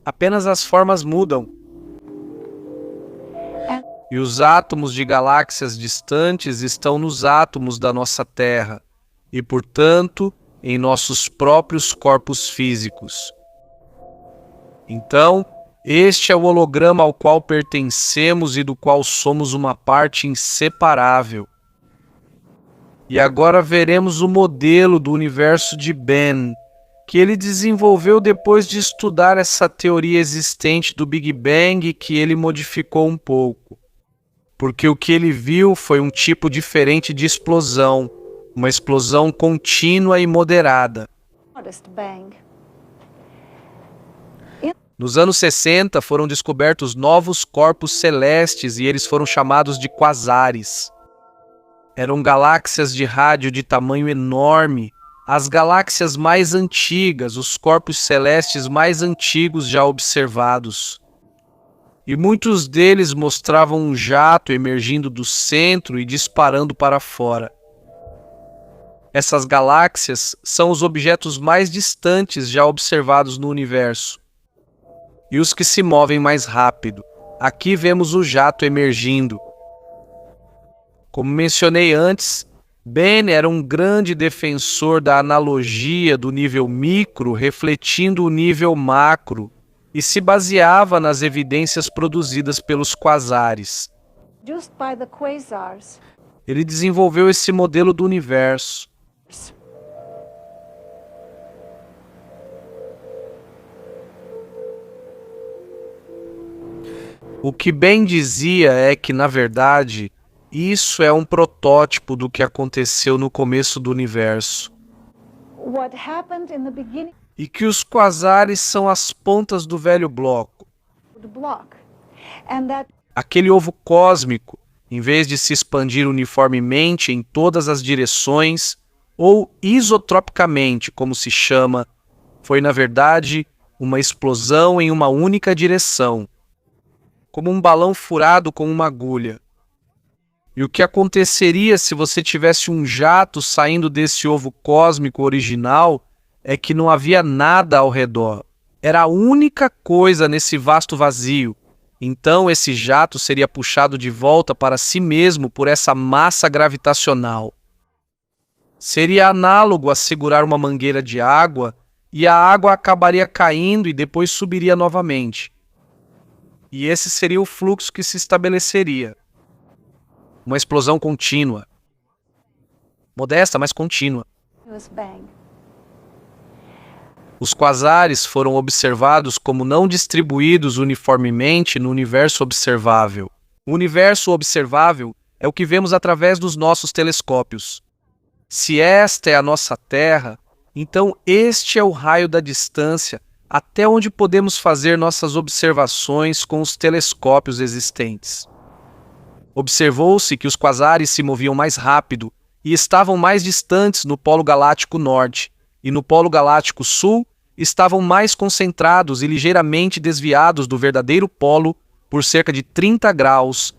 Apenas as formas mudam. E os átomos de galáxias distantes estão nos átomos da nossa Terra, e, portanto, em nossos próprios corpos físicos. Então, este é o holograma ao qual pertencemos e do qual somos uma parte inseparável. E agora veremos o modelo do universo de Ben, que ele desenvolveu depois de estudar essa teoria existente do Big Bang que ele modificou um pouco. Porque o que ele viu foi um tipo diferente de explosão, uma explosão contínua e moderada. Nos anos 60 foram descobertos novos corpos celestes e eles foram chamados de quasares. Eram galáxias de rádio de tamanho enorme, as galáxias mais antigas, os corpos celestes mais antigos já observados. E muitos deles mostravam um jato emergindo do centro e disparando para fora. Essas galáxias são os objetos mais distantes já observados no universo. E os que se movem mais rápido. Aqui vemos o jato emergindo. Como mencionei antes, Ben era um grande defensor da analogia do nível micro refletindo o nível macro e se baseava nas evidências produzidas pelos quasares. Produced by the quasars. Ele desenvolveu esse modelo do universo. O que Ben dizia é que, na verdade, isso é um protótipo do que aconteceu no começo do universo. What happened in the beginning E que os quasares são as pontas do velho bloco. of the block. And that Aquele ovo cósmico, em vez de se expandir uniformemente em todas as direções, ou isotropicamente, como se chama, foi, na verdade, uma explosão em uma única direção, como um balão furado com uma agulha. E o que aconteceria se você tivesse um jato saindo desse ovo cósmico original é que não havia nada ao redor. Era a única coisa nesse vasto vazio. Então esse jato seria puxado de volta para si mesmo por essa massa gravitacional. Seria análogo a segurar uma mangueira de água e a água acabaria caindo e depois subiria novamente. E esse seria o fluxo que se estabeleceria. Uma explosão contínua. Modesta, mas contínua. was bang. Os quasares foram observados como não distribuídos uniformemente no universo observável. O universo observável é o que vemos através dos nossos telescópios. Se esta é a nossa Terra, então este é o raio da distância até onde podemos fazer nossas observações com os telescópios existentes. Observou-se que os quasares se moviam mais rápido e estavam mais distantes no polo galáctico norte, e no polo galáctico sul estavam mais concentrados e ligeiramente desviados do verdadeiro polo por cerca de 30 graus.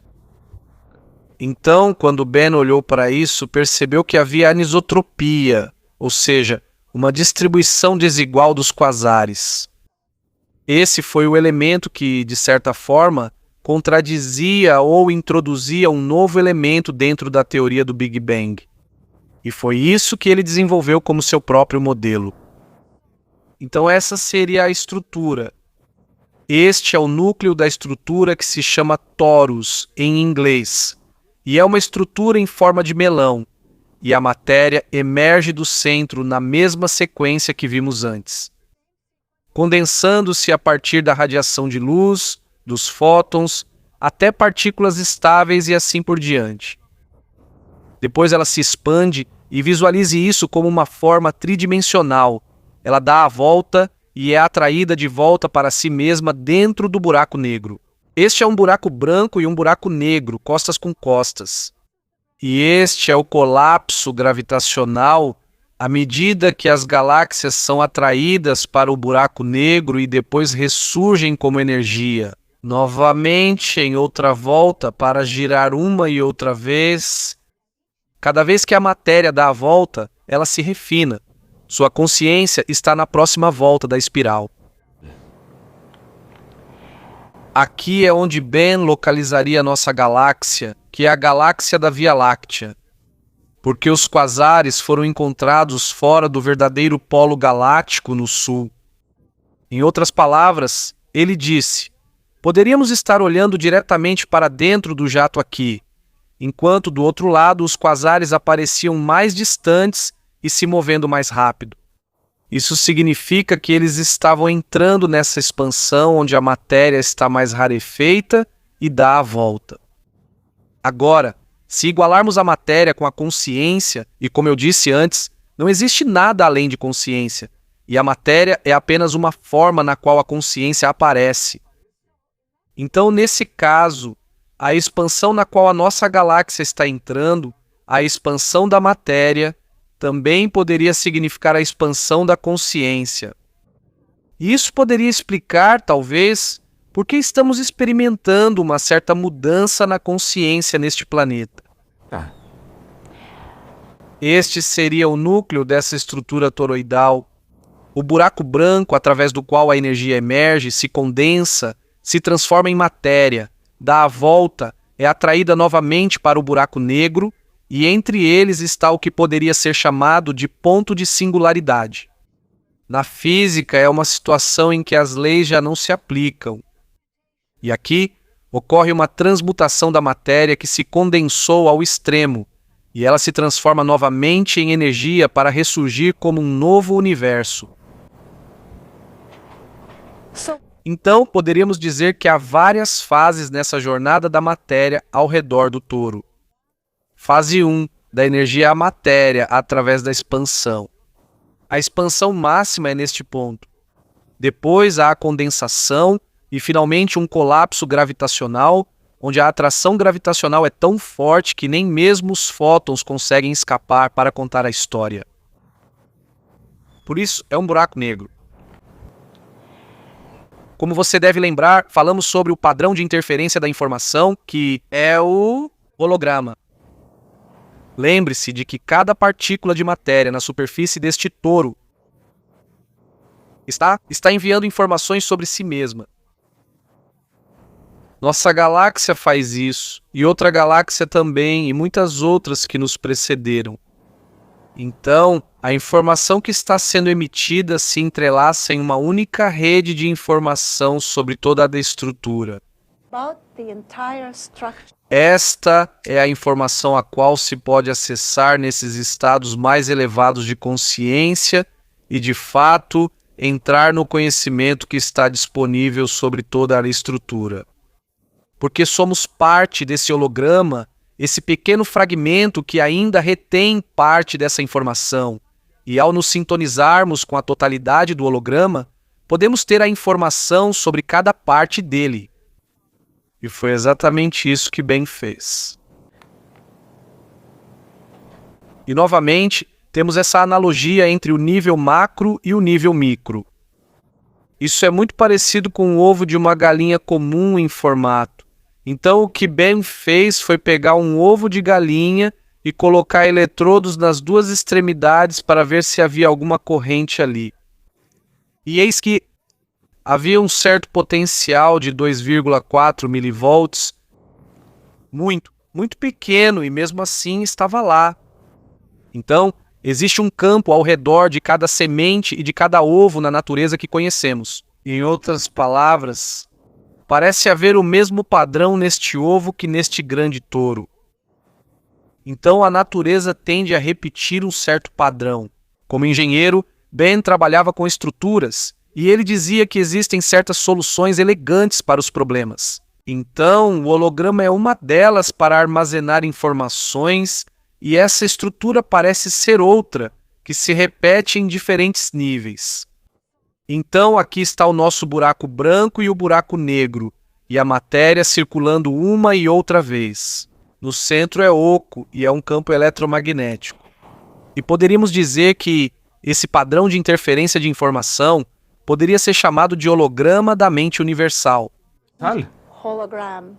Então, quando Ben olhou para isso, percebeu que havia anisotropia, ou seja, uma distribuição desigual dos quasares. Esse foi o elemento que, de certa forma, contradizia ou introduzia um novo elemento dentro da teoria do Big Bang. E foi isso que ele desenvolveu como seu próprio modelo. Então essa seria a estrutura. Este é o núcleo da estrutura que se chama torus, em inglês. E é uma estrutura em forma de melão. E a matéria emerge do centro na mesma sequência que vimos antes, condensando-se a partir da radiação de luz, dos fótons, até partículas estáveis e assim por diante. Depois ela se expande e visualize isso como uma forma tridimensional. Ela dá a volta e é atraída de volta para si mesma dentro do buraco negro. Este é um buraco branco e um buraco negro, costas com costas. E este é o colapso gravitacional à medida que as galáxias são atraídas para o buraco negro e depois ressurgem como energia. Novamente, em outra volta, para girar uma e outra vez. Cada vez que a matéria dá a volta, ela se refina. Sua consciência está na próxima volta da espiral. Aqui é onde Ben localizaria nossa galáxia, que é a galáxia da Via Láctea, porque os quasares foram encontrados fora do verdadeiro polo galáctico no sul. Em outras palavras, ele disse: poderíamos estar olhando diretamente para dentro do jato aqui, enquanto do outro lado os quasares apareciam mais distantes e se movendo mais rápido. Isso significa que eles estavam entrando nessa expansão onde a matéria está mais rarefeita e dá a volta. Agora, se igualarmos a matéria com a consciência, e como eu disse antes, não existe nada além de consciência, e a matéria é apenas uma forma na qual a consciência aparece. Então, nesse caso, a expansão na qual a nossa galáxia está entrando, a expansão da matéria, também poderia significar a expansão da consciência. E isso poderia explicar, talvez, por que estamos experimentando uma certa mudança na consciência neste planeta. Este seria o núcleo dessa estrutura toroidal. O buraco branco através do qual a energia emerge, se condensa, se transforma em matéria, dá a volta, é atraída novamente para o buraco negro e entre eles está o que poderia ser chamado de ponto de singularidade. Na física, é uma situação em que as leis já não se aplicam. E aqui ocorre uma transmutação da matéria que se condensou ao extremo, e ela se transforma novamente em energia para ressurgir como um novo universo. So Então, poderíamos dizer que há várias fases nessa jornada da matéria ao redor do touro. Fase 1, da energia à matéria através da expansão. A expansão máxima é neste ponto. Depois há a condensação e, finalmente, um colapso gravitacional, onde a atração gravitacional é tão forte que nem mesmo os fótons conseguem escapar para contar a história. Por isso, é um buraco negro. Como você deve lembrar, falamos sobre o padrão de interferência da informação, que é o holograma. Lembre-se de que cada partícula de matéria na superfície deste touro está enviando informações sobre si mesma. Nossa galáxia faz isso, e outra galáxia também, e muitas outras que nos precederam. Então, a informação que está sendo emitida se entrelaça em uma única rede de informação sobre toda a estrutura. about the entire structure. Esta é a informação a qual se pode acessar nesses estados mais elevados de consciência e, de fato, entrar no conhecimento que está disponível sobre toda a estrutura. Porque somos parte desse holograma, esse pequeno fragmento que ainda retém parte dessa informação, e ao nos sintonizarmos com a totalidade do holograma, podemos ter a informação sobre cada parte dele. E foi exatamente isso que Ben fez. E novamente, temos essa analogia entre o nível macro e o nível micro. Isso é muito parecido com o ovo de uma galinha comum em formato. Então o que Ben fez foi pegar um ovo de galinha e colocar eletrodos nas duas extremidades para ver se havia alguma corrente ali. E eis que havia um certo potencial de 2,4 milivolts, muito pequeno, e mesmo assim estava lá. Então, existe um campo ao redor de cada semente e de cada ovo na natureza que conhecemos. Em outras palavras, parece haver o mesmo padrão neste ovo que neste grande touro. Então a natureza tende a repetir um certo padrão. Como engenheiro, Ben trabalhava com estruturas, e ele dizia que existem certas soluções elegantes para os problemas. Então, o holograma é uma delas para armazenar informações, e essa estrutura parece ser outra, que se repete em diferentes níveis. Então, aqui está o nosso buraco branco e o buraco negro, e a matéria circulando uma e outra vez. No centro é oco e é um campo eletromagnético. E poderíamos dizer que esse padrão de interferência de informação poderia ser chamado de holograma da mente universal. Hologram.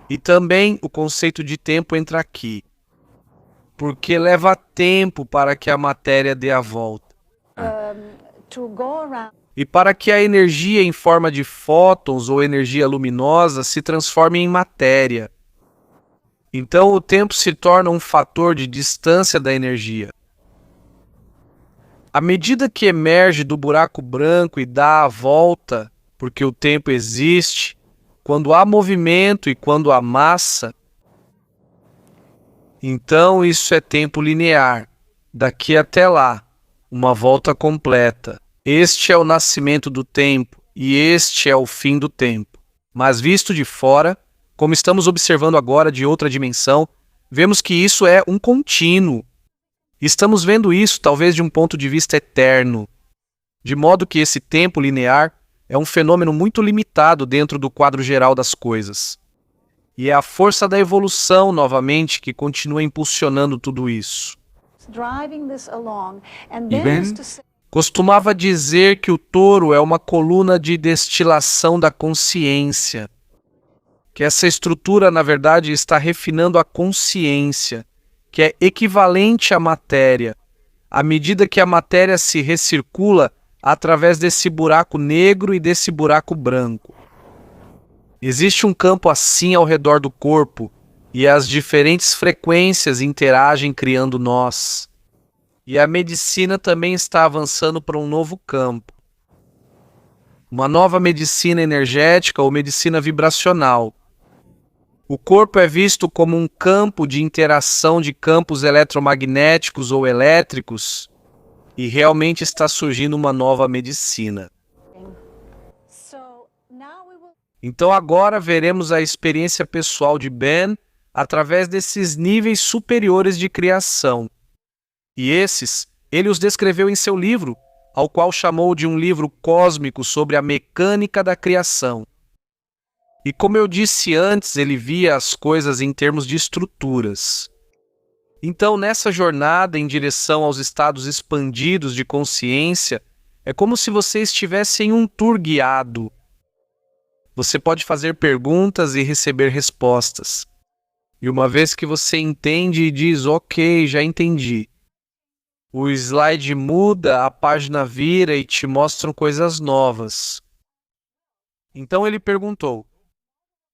E também o conceito de tempo entra aqui, porque leva tempo para que a matéria dê a volta. To go around E para que a energia em forma de fótons ou energia luminosa se transforme em matéria. Então o tempo se torna um fator de distância da energia. À medida que emerge do buraco branco e dá a volta, porque o tempo existe, quando há movimento e quando há massa, então isso é tempo linear. Daqui até lá, uma volta completa. Este é o nascimento do tempo e este é o fim do tempo. Mas visto de fora, como estamos observando agora de outra dimensão, vemos que isso é um contínuo. Estamos vendo isso talvez de um ponto de vista eterno, de modo que esse tempo linear é um fenômeno muito limitado dentro do quadro geral das coisas. E é a força da evolução, novamente, que continua impulsionando tudo isso. driving this along, and E then Ben? used to say, Costumava dizer que o touro é uma coluna de destilação da consciência, que essa estrutura, na verdade, está refinando a consciência, que é equivalente à matéria, à medida que a matéria se recircula através desse buraco negro e desse buraco branco. Existe um campo assim ao redor do corpo, E as diferentes frequências interagem criando nós. E a medicina também está avançando para um novo campo. Uma nova medicina energética ou medicina vibracional. O corpo é visto como um campo de interação de campos eletromagnéticos ou elétricos, e realmente está surgindo uma nova medicina. So now we will Então agora veremos a experiência pessoal de Ben através desses níveis superiores de criação. E esses, ele os descreveu em seu livro, ao qual chamou de um livro cósmico sobre a mecânica da criação. E como eu disse antes, ele via as coisas em termos de estruturas. Então, nessa jornada em direção aos estados expandidos de consciência, é como se você estivesse em um tour guiado. Você pode fazer perguntas e receber respostas. E uma vez que você entende e diz, ok, já entendi, o slide muda, a página vira e te mostram coisas novas. Então ele perguntou,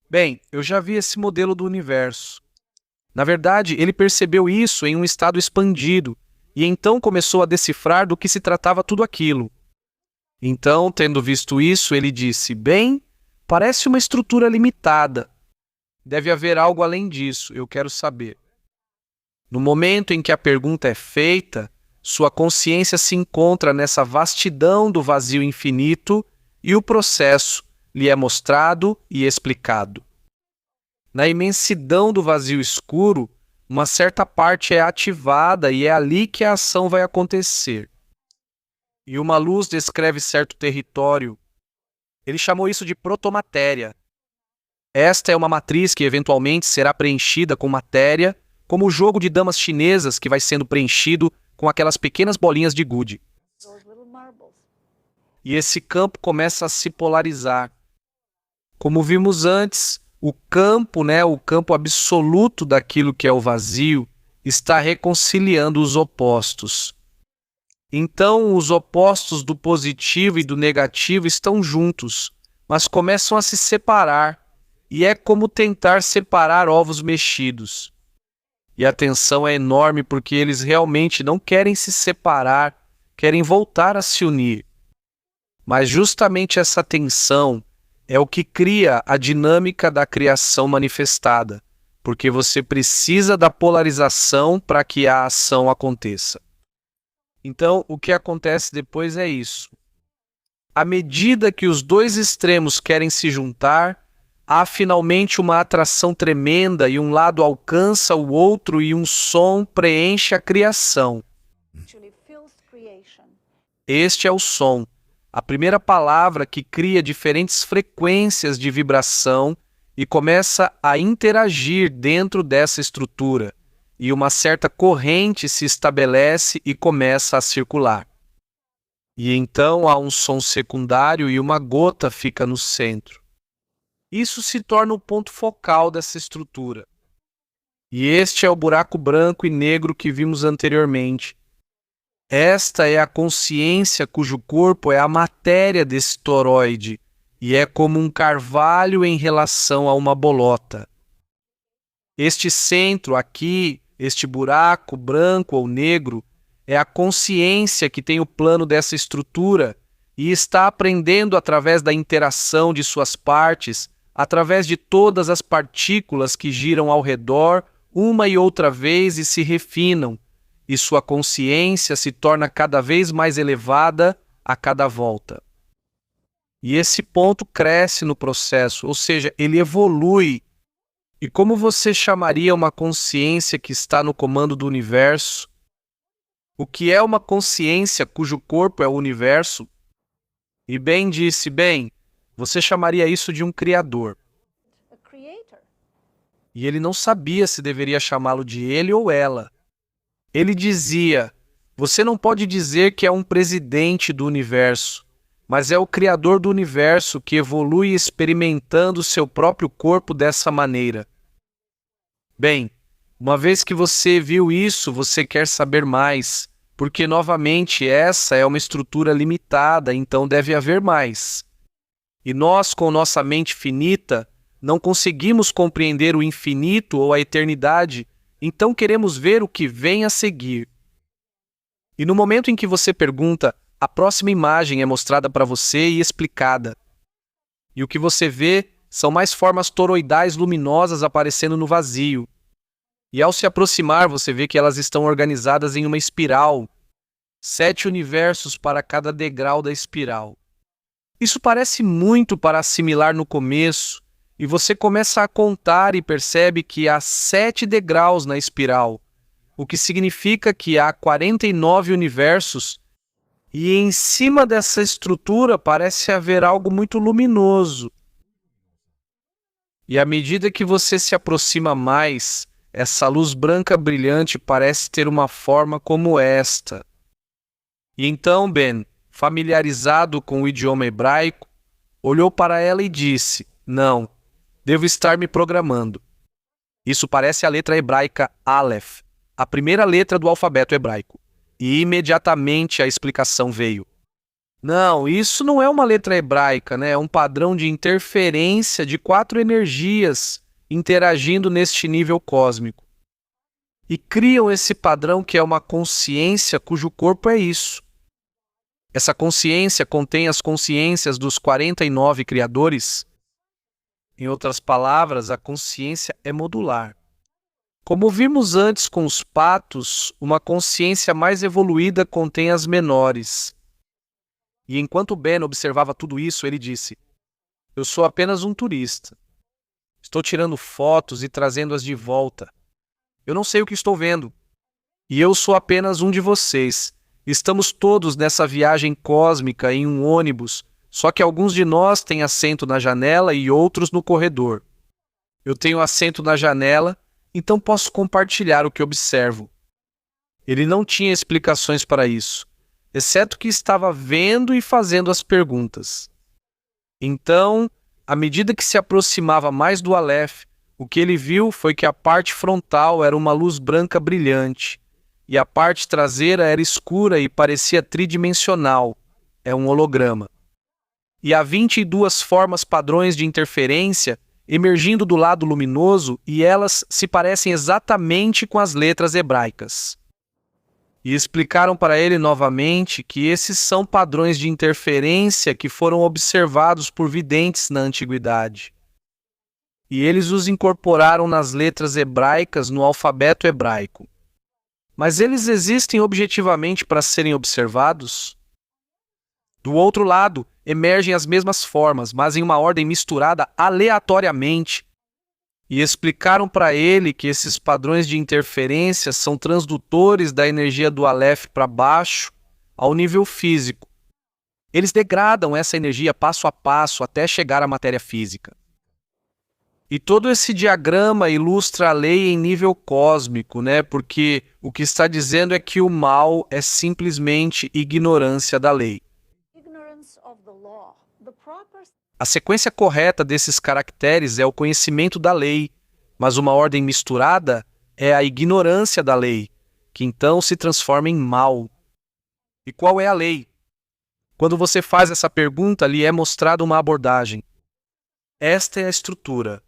bem, eu já vi esse modelo do universo. Na verdade, ele percebeu isso em um estado expandido, e então começou a decifrar do que se tratava tudo aquilo. Então, tendo visto isso, ele disse, bem, parece uma estrutura limitada. Deve haver algo além disso, eu quero saber. No momento em que a pergunta é feita, sua consciência se encontra nessa vastidão do vazio infinito e o processo lhe é mostrado e explicado. Na imensidão do vazio escuro, uma certa parte é ativada e é ali que a ação vai acontecer. E uma luz descreve certo território. Ele chamou isso de protomatéria. Esta é uma matriz que eventualmente será preenchida com matéria, como o jogo de damas chinesas que vai sendo preenchido com aquelas pequenas bolinhas de gude. those little marbles. E esse campo começa a se polarizar. Como vimos antes, o campo absoluto daquilo que é o vazio, está reconciliando os opostos. Então, os opostos do positivo e do negativo estão juntos, mas começam a se separar, e é como tentar separar ovos mexidos. E a tensão é enorme porque eles realmente não querem se separar, querem voltar a se unir. Mas justamente essa tensão é o que cria a dinâmica da criação manifestada, porque você precisa da polarização para que a ação aconteça. Então, o que acontece depois é isso. À medida que os dois extremos querem se juntar, há finalmente uma atração tremenda e um lado alcança o outro e um som preenche a criação. Actually fills creation. Este é o som, a primeira palavra que cria diferentes frequências de vibração e começa a interagir dentro dessa estrutura, e uma certa corrente se estabelece e começa a circular. E então há um som secundário e uma gota fica no centro. Isso se torna o ponto focal dessa estrutura. E este é o buraco branco e negro que vimos anteriormente. Esta é a consciência cujo corpo é a matéria desse toroide, e é como um carvalho em relação a uma bolota. Este centro aqui, este buraco branco ou negro, é a consciência que tem o plano dessa estrutura e está aprendendo através da interação de suas partes, através de todas as partículas que giram ao redor uma e outra vez e se refinam, e sua consciência se torna cada vez mais elevada a cada volta. E esse ponto cresce no processo, ou seja, ele evolui. E como você chamaria uma consciência que está no comando do universo? O que é uma consciência cujo corpo é o universo? E Ben disse, bem, você chamaria isso de um criador. A creator. E ele não sabia se deveria chamá-lo de ele ou ela. Ele dizia, você não pode dizer que é um presidente do universo, mas é o criador do universo que evolui experimentando seu próprio corpo dessa maneira. Bem, uma vez que você viu isso, você quer saber mais, porque novamente essa é uma estrutura limitada, então deve haver mais. E nós, com nossa mente finita, não conseguimos compreender o infinito ou a eternidade, então queremos ver o que vem a seguir. E no momento em que você pergunta, a próxima imagem é mostrada para você e explicada. E o que você vê são mais formas toroidais luminosas aparecendo no vazio. E ao se aproximar, você vê que elas estão organizadas em uma espiral. 7 universos para cada degrau da espiral. Isso parece muito para assimilar no começo, e você começa a contar e percebe que há 7 degraus na espiral, o que significa que há 49 universos, e em cima dessa estrutura parece haver algo muito luminoso. E à medida que você se aproxima mais, essa luz branca brilhante parece ter uma forma como esta. E então Ben, familiarizado com o idioma hebraico, olhou para ela e disse: "Não, devo estar me programando." Isso parece a letra hebraica Aleph, a primeira letra do alfabeto hebraico. E imediatamente a explicação veio. Não, isso não é uma letra hebraica, né? É um padrão de interferência de 4 energias interagindo neste nível cósmico. E criam esse padrão que é uma consciência cujo corpo é isso. Essa consciência contém as consciências dos 49 criadores. Em outras palavras, a consciência é modular. Como vimos antes com os patos, uma consciência mais evoluída contém as menores. E enquanto Ben observava tudo isso, ele disse: "Eu sou apenas um turista. Estou tirando fotos e trazendo-as de volta. Eu não sei o que estou vendo. E eu sou apenas um de vocês. Estamos todos nessa viagem cósmica em um ônibus, só que alguns de nós têm assento na janela e outros no corredor. Eu tenho assento na janela, então posso compartilhar o que observo." Ele não tinha explicações para isso, exceto que estava vendo e fazendo as perguntas. Então, à medida que se aproximava mais do Aleph, o que ele viu foi que a parte frontal era uma luz branca brilhante, e a parte traseira era escura e parecia tridimensional, é um holograma. E há 22 formas padrões de interferência emergindo do lado luminoso, e elas se parecem exatamente com as letras hebraicas. E explicaram para ele novamente que esses são padrões de interferência que foram observados por videntes na antiguidade. E eles os incorporaram nas letras hebraicas no alfabeto hebraico. Mas eles existem objetivamente para serem observados? Do outro lado, emergem as mesmas formas, mas em uma ordem misturada aleatoriamente. E explicaram para ele que esses padrões de interferência são transdutores da energia do Aleph para baixo, ao nível físico. Eles degradam essa energia passo a passo até chegar à matéria física. E todo esse diagrama ilustra a lei em nível cósmico, né? Porque o que está dizendo é que o mal é simplesmente ignorância da lei. Ignorance of the law. The proper A sequência correta desses caracteres é o conhecimento da lei, mas uma ordem misturada é a ignorância da lei, que então se transforma em mal. E qual é a lei? Quando você faz essa pergunta, lhe é mostrada uma abordagem. Esta é a estrutura.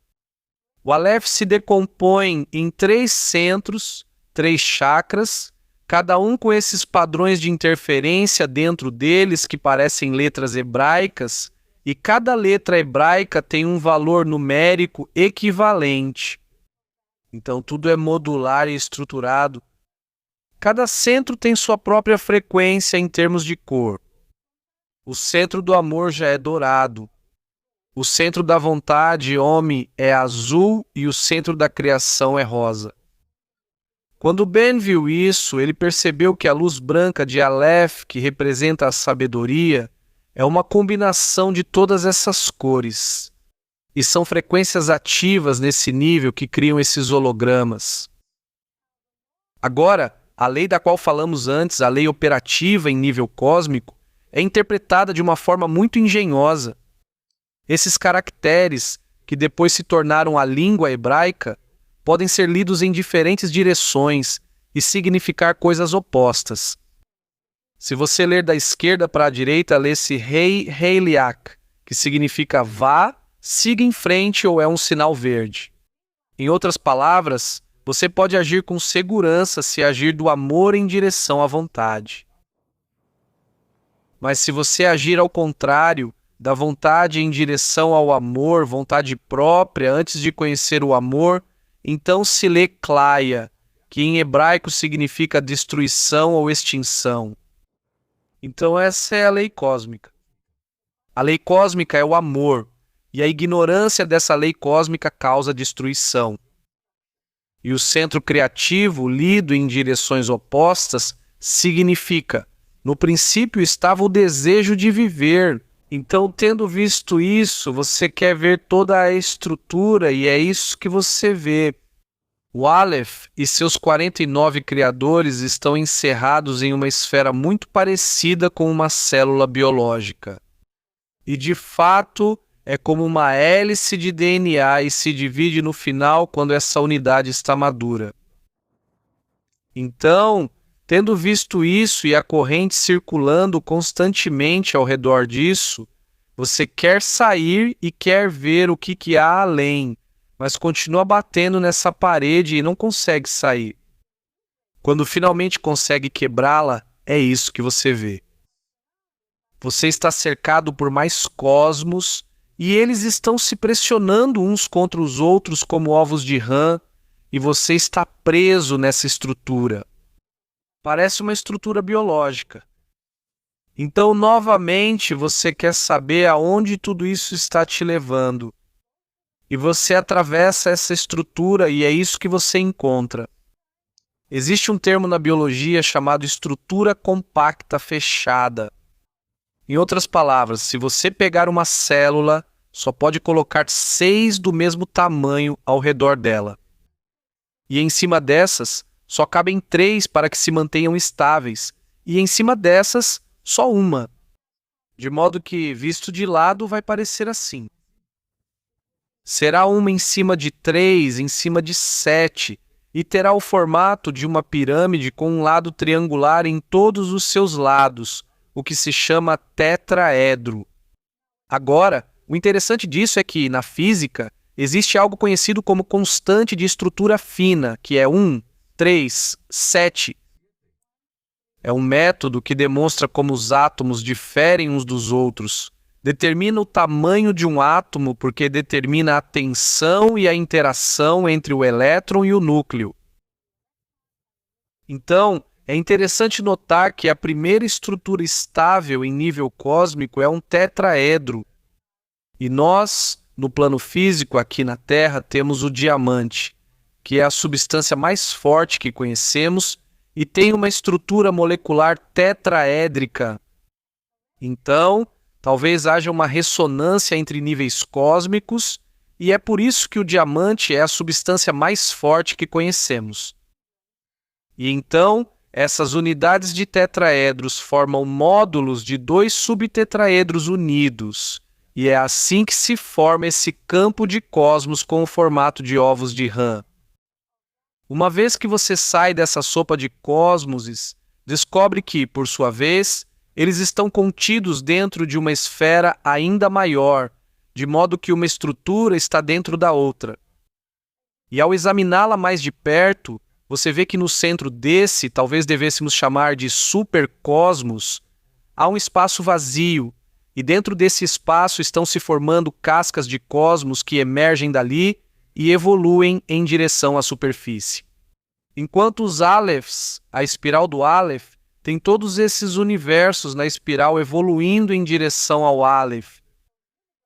O Aleph se decompõe em 3 centros, 3 chakras, cada um com esses padrões de interferência dentro deles que parecem letras hebraicas, e cada letra hebraica tem um valor numérico equivalente. Então tudo é modular e estruturado. Cada centro tem sua própria frequência em termos de cor. O centro do amor já é dourado. O centro da vontade, homem, é azul e o centro da criação é rosa. Quando Ben viu isso, ele percebeu que a luz branca de Aleph, que representa a sabedoria, é uma combinação de todas essas cores. E são frequências ativas nesse nível que criam esses hologramas. Agora, a lei da qual falamos antes, a lei operativa em nível cósmico, é interpretada de uma forma muito engenhosa. Esses caracteres, que depois se tornaram a língua hebraica, podem ser lidos em diferentes direções e significar coisas opostas. Se você ler da esquerda para a direita, lê-se Rei Liak, que significa vá, siga em frente ou é um sinal verde. Em outras palavras, você pode agir com segurança se agir do amor em direção à vontade. Mas se você agir ao contrário, da vontade em direção ao amor, vontade própria, antes de conhecer o amor, então se lê klaia, que em hebraico significa destruição ou extinção. Então essa é a lei cósmica. A lei cósmica é o amor, e a ignorância dessa lei cósmica causa destruição. E o centro criativo, lido em direções opostas, significa: no princípio estava o desejo de viver. Então, tendo visto isso, você quer ver toda a estrutura e é isso que você vê. O Aleph e seus 49 criadores estão encerrados em uma esfera muito parecida com uma célula biológica. E, de fato, é como uma hélice de DNA e se divide no final quando essa unidade está madura. Então, tendo visto isso e a corrente circulando constantemente ao redor disso, você quer sair e quer ver o que há além, mas continua batendo nessa parede e não consegue sair. Quando finalmente consegue quebrá-la, é isso que você vê. Você está cercado por mais cosmos e eles estão se pressionando uns contra os outros como ovos de rã e você está preso nessa estrutura. Parece uma estrutura biológica. Então, novamente, você quer saber aonde tudo isso está te levando. E você atravessa essa estrutura e é isso que você encontra. Existe um termo na biologia chamado estrutura compacta fechada. Em outras palavras, se você pegar uma célula, só pode colocar 6 do mesmo tamanho ao redor dela. E em cima dessas, só cabem 3 para que se mantenham estáveis, e em cima dessas, só uma. De modo que, visto de lado, vai parecer assim. Será uma em cima de 3, em cima de 7, e terá o formato de uma pirâmide com um lado triangular em todos os seus lados, o que se chama tetraedro. Agora, o interessante disso é que, na física, existe algo conhecido como constante de estrutura fina, que é 1, 3, 7. É um método que demonstra como os átomos diferem uns dos outros. Determina o tamanho de um átomo porque determina a tensão e a interação entre o elétron e o núcleo. Então, é interessante notar que a primeira estrutura estável em nível cósmico é um tetraedro. E nós, no plano físico aqui na Terra, temos o diamante, que é a substância mais forte que conhecemos e tem uma estrutura molecular tetraédrica. Então, talvez haja uma ressonância entre níveis cósmicos e é por isso que o diamante é a substância mais forte que conhecemos. E então, essas unidades de tetraedros formam módulos de 2 subtetraedros unidos, e é assim que se forma esse campo de cosmos com o formato de ovos de rã. Uma vez que você sai dessa sopa de cosmoses, descobre que, por sua vez, eles estão contidos dentro de uma esfera ainda maior, de modo que uma estrutura está dentro da outra. E ao examiná-la mais de perto, você vê que no centro desse, talvez devêssemos chamar de supercosmos, há um espaço vazio, e dentro desse espaço estão se formando cascas de cosmos que emergem dali e evoluem em direção à superfície. Enquanto os Alephs, a espiral do Aleph, tem todos esses universos na espiral evoluindo em direção ao Aleph.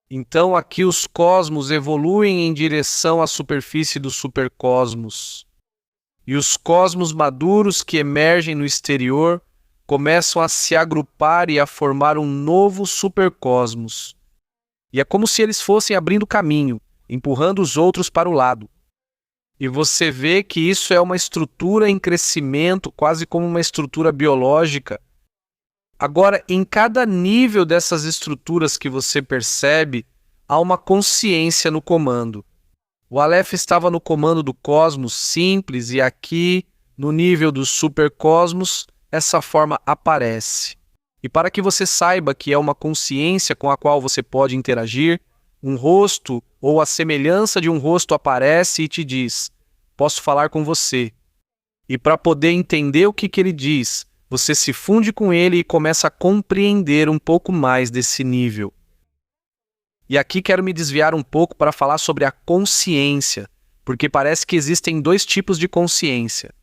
Então aqui os cosmos evoluem em direção à superfície do supercosmos. E os cosmos maduros que emergem no exterior começam a se agrupar e a formar um novo supercosmos. E é como se eles fossem abrindo caminho, empurrando os outros para o lado. E você vê que isso é uma estrutura em crescimento, quase como uma estrutura biológica. Agora, em cada nível dessas estruturas que você percebe, há uma consciência no comando. O Aleph estava no comando do cosmos simples e aqui, no nível dos supercosmos, essa forma aparece. E para que você saiba que é uma consciência com a qual você pode interagir, um rosto ou a semelhança de um rosto aparece e te diz: posso falar com você. E para poder entender o que ele diz, você se funde com ele e começa a compreender um pouco mais desse nível. E aqui quero me desviar um pouco para falar sobre a consciência, porque parece que existem dois tipos de consciência.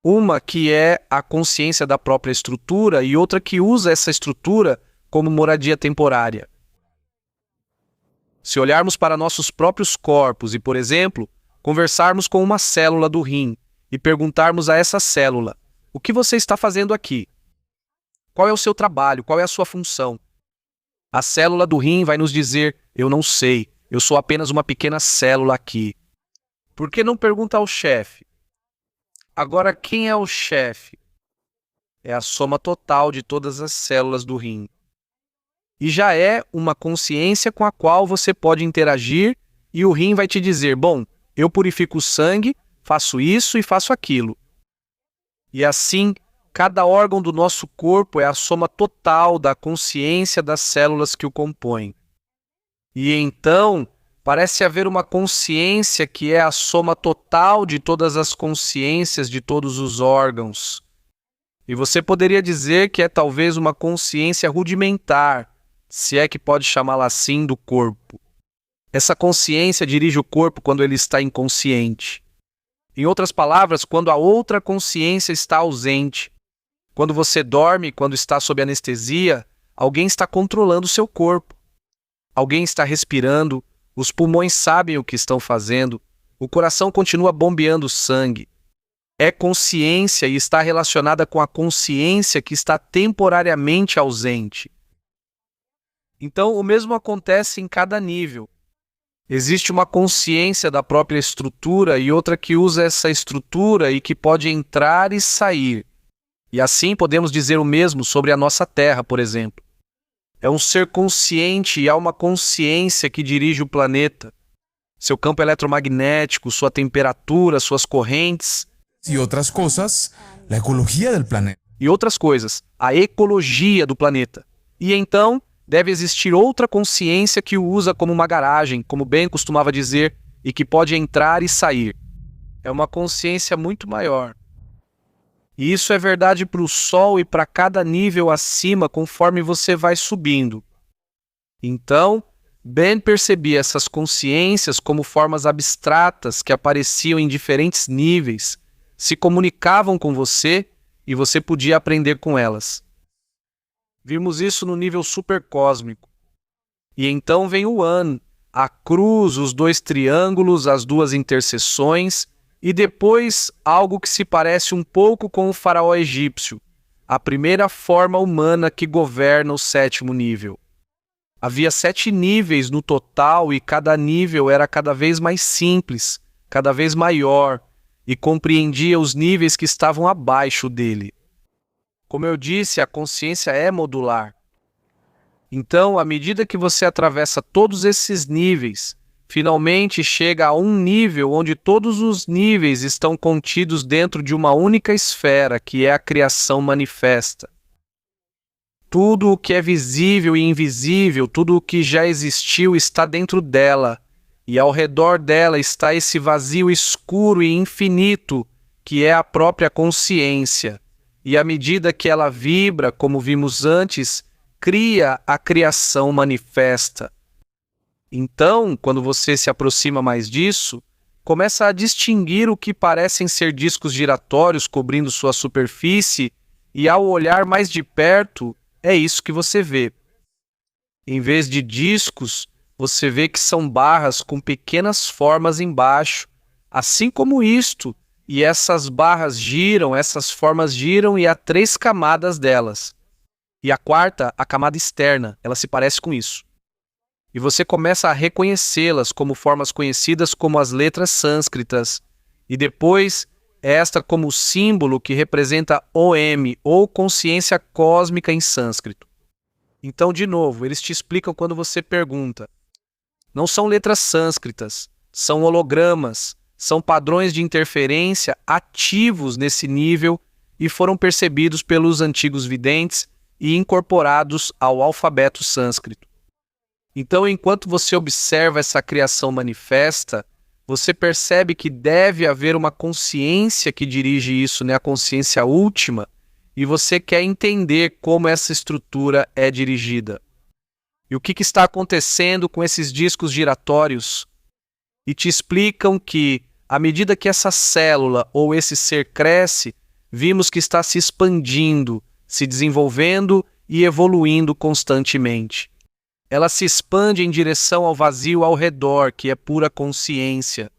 Uma que é a consciência da própria estrutura e outra que usa essa estrutura como moradia temporária. Se olharmos para nossos próprios corpos e, por exemplo, conversarmos com uma célula do rim e perguntarmos a essa célula: o que você está fazendo aqui? Qual é o seu trabalho? Qual é a sua função? A célula do rim vai nos dizer: eu não sei, eu sou apenas uma pequena célula aqui. Por que não pergunta ao chefe? Agora, quem é o chefe? É a soma total de todas as células do rim. E já é uma consciência com a qual você pode interagir e o rim vai te dizer: bom, eu purifico o sangue, faço isso e faço aquilo. E assim, cada órgão do nosso corpo é a soma total da consciência das células que o compõem. E então, parece haver uma consciência que é a soma total de todas as consciências de todos os órgãos. E você poderia dizer que é talvez uma consciência rudimentar, se é que pode chamá-la assim, do corpo. Essa consciência dirige o corpo quando ele está inconsciente. Em outras palavras, quando a outra consciência está ausente. Quando você dorme, quando está sob anestesia, alguém está controlando o seu corpo. Alguém está respirando, os pulmões sabem o que estão fazendo, o coração continua bombeando sangue. É consciência e está relacionada com a consciência que está temporariamente ausente. Então, o mesmo acontece em cada nível. Existe uma consciência da própria estrutura e outra que usa essa estrutura e que pode entrar e sair. E assim podemos dizer o mesmo sobre a nossa Terra, por exemplo. É um ser consciente e há uma consciência que dirige o planeta. Seu campo eletromagnético, sua temperatura, suas correntes. Y otras cosas, la ecología del planeta. E outras coisas, a ecologia do planeta. E então, deve existir outra consciência que o usa como uma garagem, como Ben costumava dizer, e que pode entrar e sair. É uma consciência muito maior. E isso é verdade para o Sol e para cada nível acima conforme você vai subindo. Então, Ben percebia essas consciências como formas abstratas que apareciam em diferentes níveis, se comunicavam com você e você podia aprender com elas. Vimos isso no nível supercósmico. E então vem o An, a cruz, os dois triângulos, as duas interseções, e depois algo que se parece um pouco com o faraó egípcio, a primeira forma humana que governa o sétimo nível. Havia 7 níveis no total e cada nível era cada vez mais simples, cada vez maior, e compreendia os níveis que estavam abaixo dele. Como eu disse, a consciência é modular. Então, à medida que você atravessa todos esses níveis, finalmente chega a um nível onde todos os níveis estão contidos dentro de uma única esfera, que é a criação manifesta. Tudo o que é visível e invisível, tudo o que já existiu está dentro dela, e ao redor dela está esse vazio escuro e infinito, que é a própria consciência. E à medida que ela vibra, como vimos antes, cria a criação manifesta. Então, quando você se aproxima mais disso, começa a distinguir o que parecem ser discos giratórios cobrindo sua superfície, e ao olhar mais de perto, é isso que você vê. Em vez de discos, você vê que são barras com pequenas formas embaixo, assim como isto, e essas barras giram, essas formas giram e há 3 camadas delas. E a quarta, a camada externa, ela se parece com isso. E você começa a reconhecê-las como formas conhecidas como as letras sânscritas, e depois esta como o símbolo que representa OM, ou consciência cósmica em sânscrito. Então, de novo, eles te explicam quando você pergunta. Não são letras sânscritas, são hologramas, são padrões de interferência ativos nesse nível e foram percebidos pelos antigos videntes e incorporados ao alfabeto sânscrito. Então, enquanto você observa essa criação manifesta, você percebe que deve haver uma consciência que dirige isso, né? A consciência última, e você quer entender como essa estrutura é dirigida. E o que está acontecendo com esses discos giratórios? E te explicam que, à medida que essa célula ou esse ser cresce, vimos que está se expandindo, se desenvolvendo e evoluindo constantemente. Ela se expande em direção ao vazio ao redor, que é pura consciência.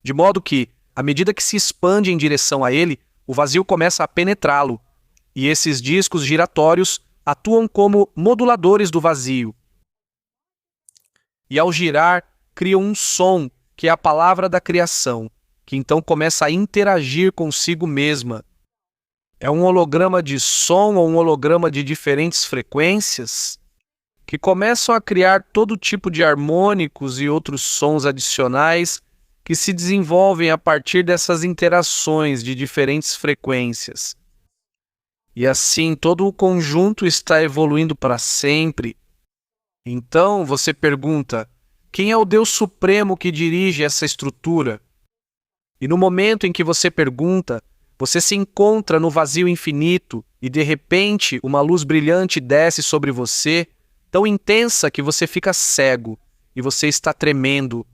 De modo que, à medida que se expande em direção a ele, o vazio começa a penetrá-lo, e esses discos giratórios atuam como moduladores do vazio. E ao girar, criam um som, que é a palavra da criação, que então começa a interagir consigo mesma. É um holograma de som ou um holograma de diferentes frequências que começam a criar todo tipo de harmônicos e outros sons adicionais que se desenvolvem a partir dessas interações de diferentes frequências. E assim todo o conjunto está evoluindo para sempre. Então você pergunta, quem é o Deus Supremo que dirige essa estrutura? E no momento em que você pergunta, você se encontra no vazio infinito e de repente uma luz brilhante desce sobre você, tão intensa que você fica cego e você está tremendo,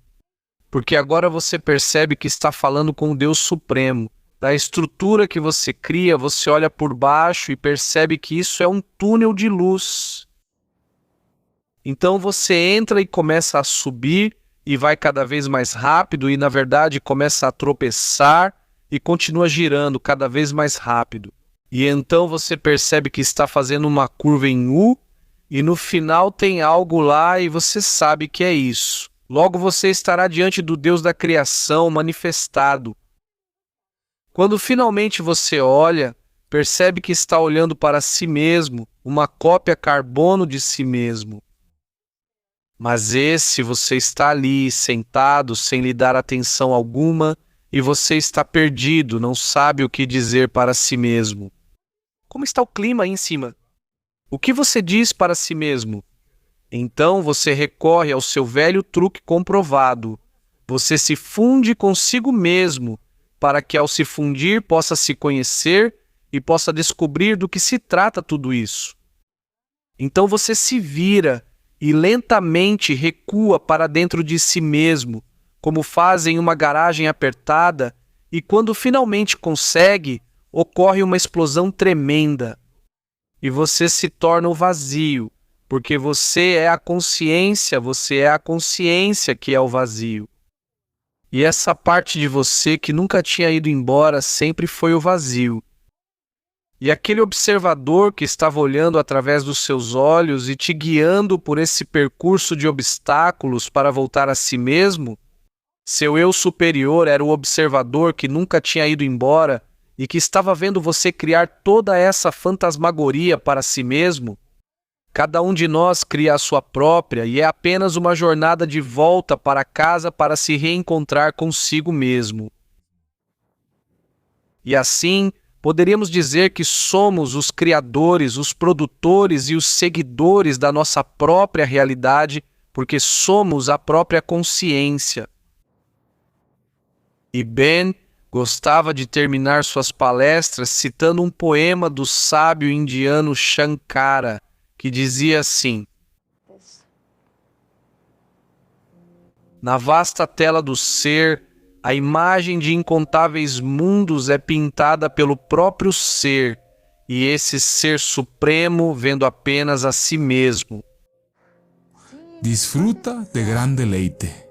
porque agora você percebe que está falando com o Deus Supremo. Da estrutura que você cria, você olha por baixo e percebe que isso é um túnel de luz. Então você entra e começa a subir e vai cada vez mais rápido e, na verdade, começa a tropeçar e continua girando cada vez mais rápido. E então você percebe que está fazendo uma curva em U e no final tem algo lá e você sabe que é isso. Logo você estará diante do Deus da criação manifestado. Quando finalmente você olha, percebe que está olhando para si mesmo, uma cópia carbono de si mesmo. Mas você está ali, sentado, sem lhe dar atenção alguma, e você está perdido, não sabe o que dizer para si mesmo. Como está o clima aí em cima? O que você diz para si mesmo? Então você recorre ao seu velho truque comprovado. Você se funde consigo mesmo, para que ao se fundir possa se conhecer e possa descobrir do que se trata tudo isso. Então você se vira e lentamente recua para dentro de si mesmo, como faz em uma garagem apertada, e quando finalmente consegue, ocorre uma explosão tremenda. E você se torna o vazio, porque você é a consciência que é o vazio. E essa parte de você que nunca tinha ido embora sempre foi o vazio. E aquele observador que estava olhando através dos seus olhos e te guiando por esse percurso de obstáculos para voltar a si mesmo, seu eu superior era o observador que nunca tinha ido embora e que estava vendo você criar toda essa fantasmagoria para si mesmo. Cada um de nós cria a sua própria e é apenas uma jornada de volta para casa para se reencontrar consigo mesmo. E assim, poderíamos dizer que somos os criadores, os produtores e os seguidores da nossa própria realidade, porque somos a própria consciência. E Ben gostava de terminar suas palestras citando um poema do sábio indiano Shankara, que dizia assim: na vasta tela do ser, a imagem de incontáveis mundos é pintada pelo próprio ser, e esse ser supremo vendo apenas a si mesmo. Disfruta de gran deleite.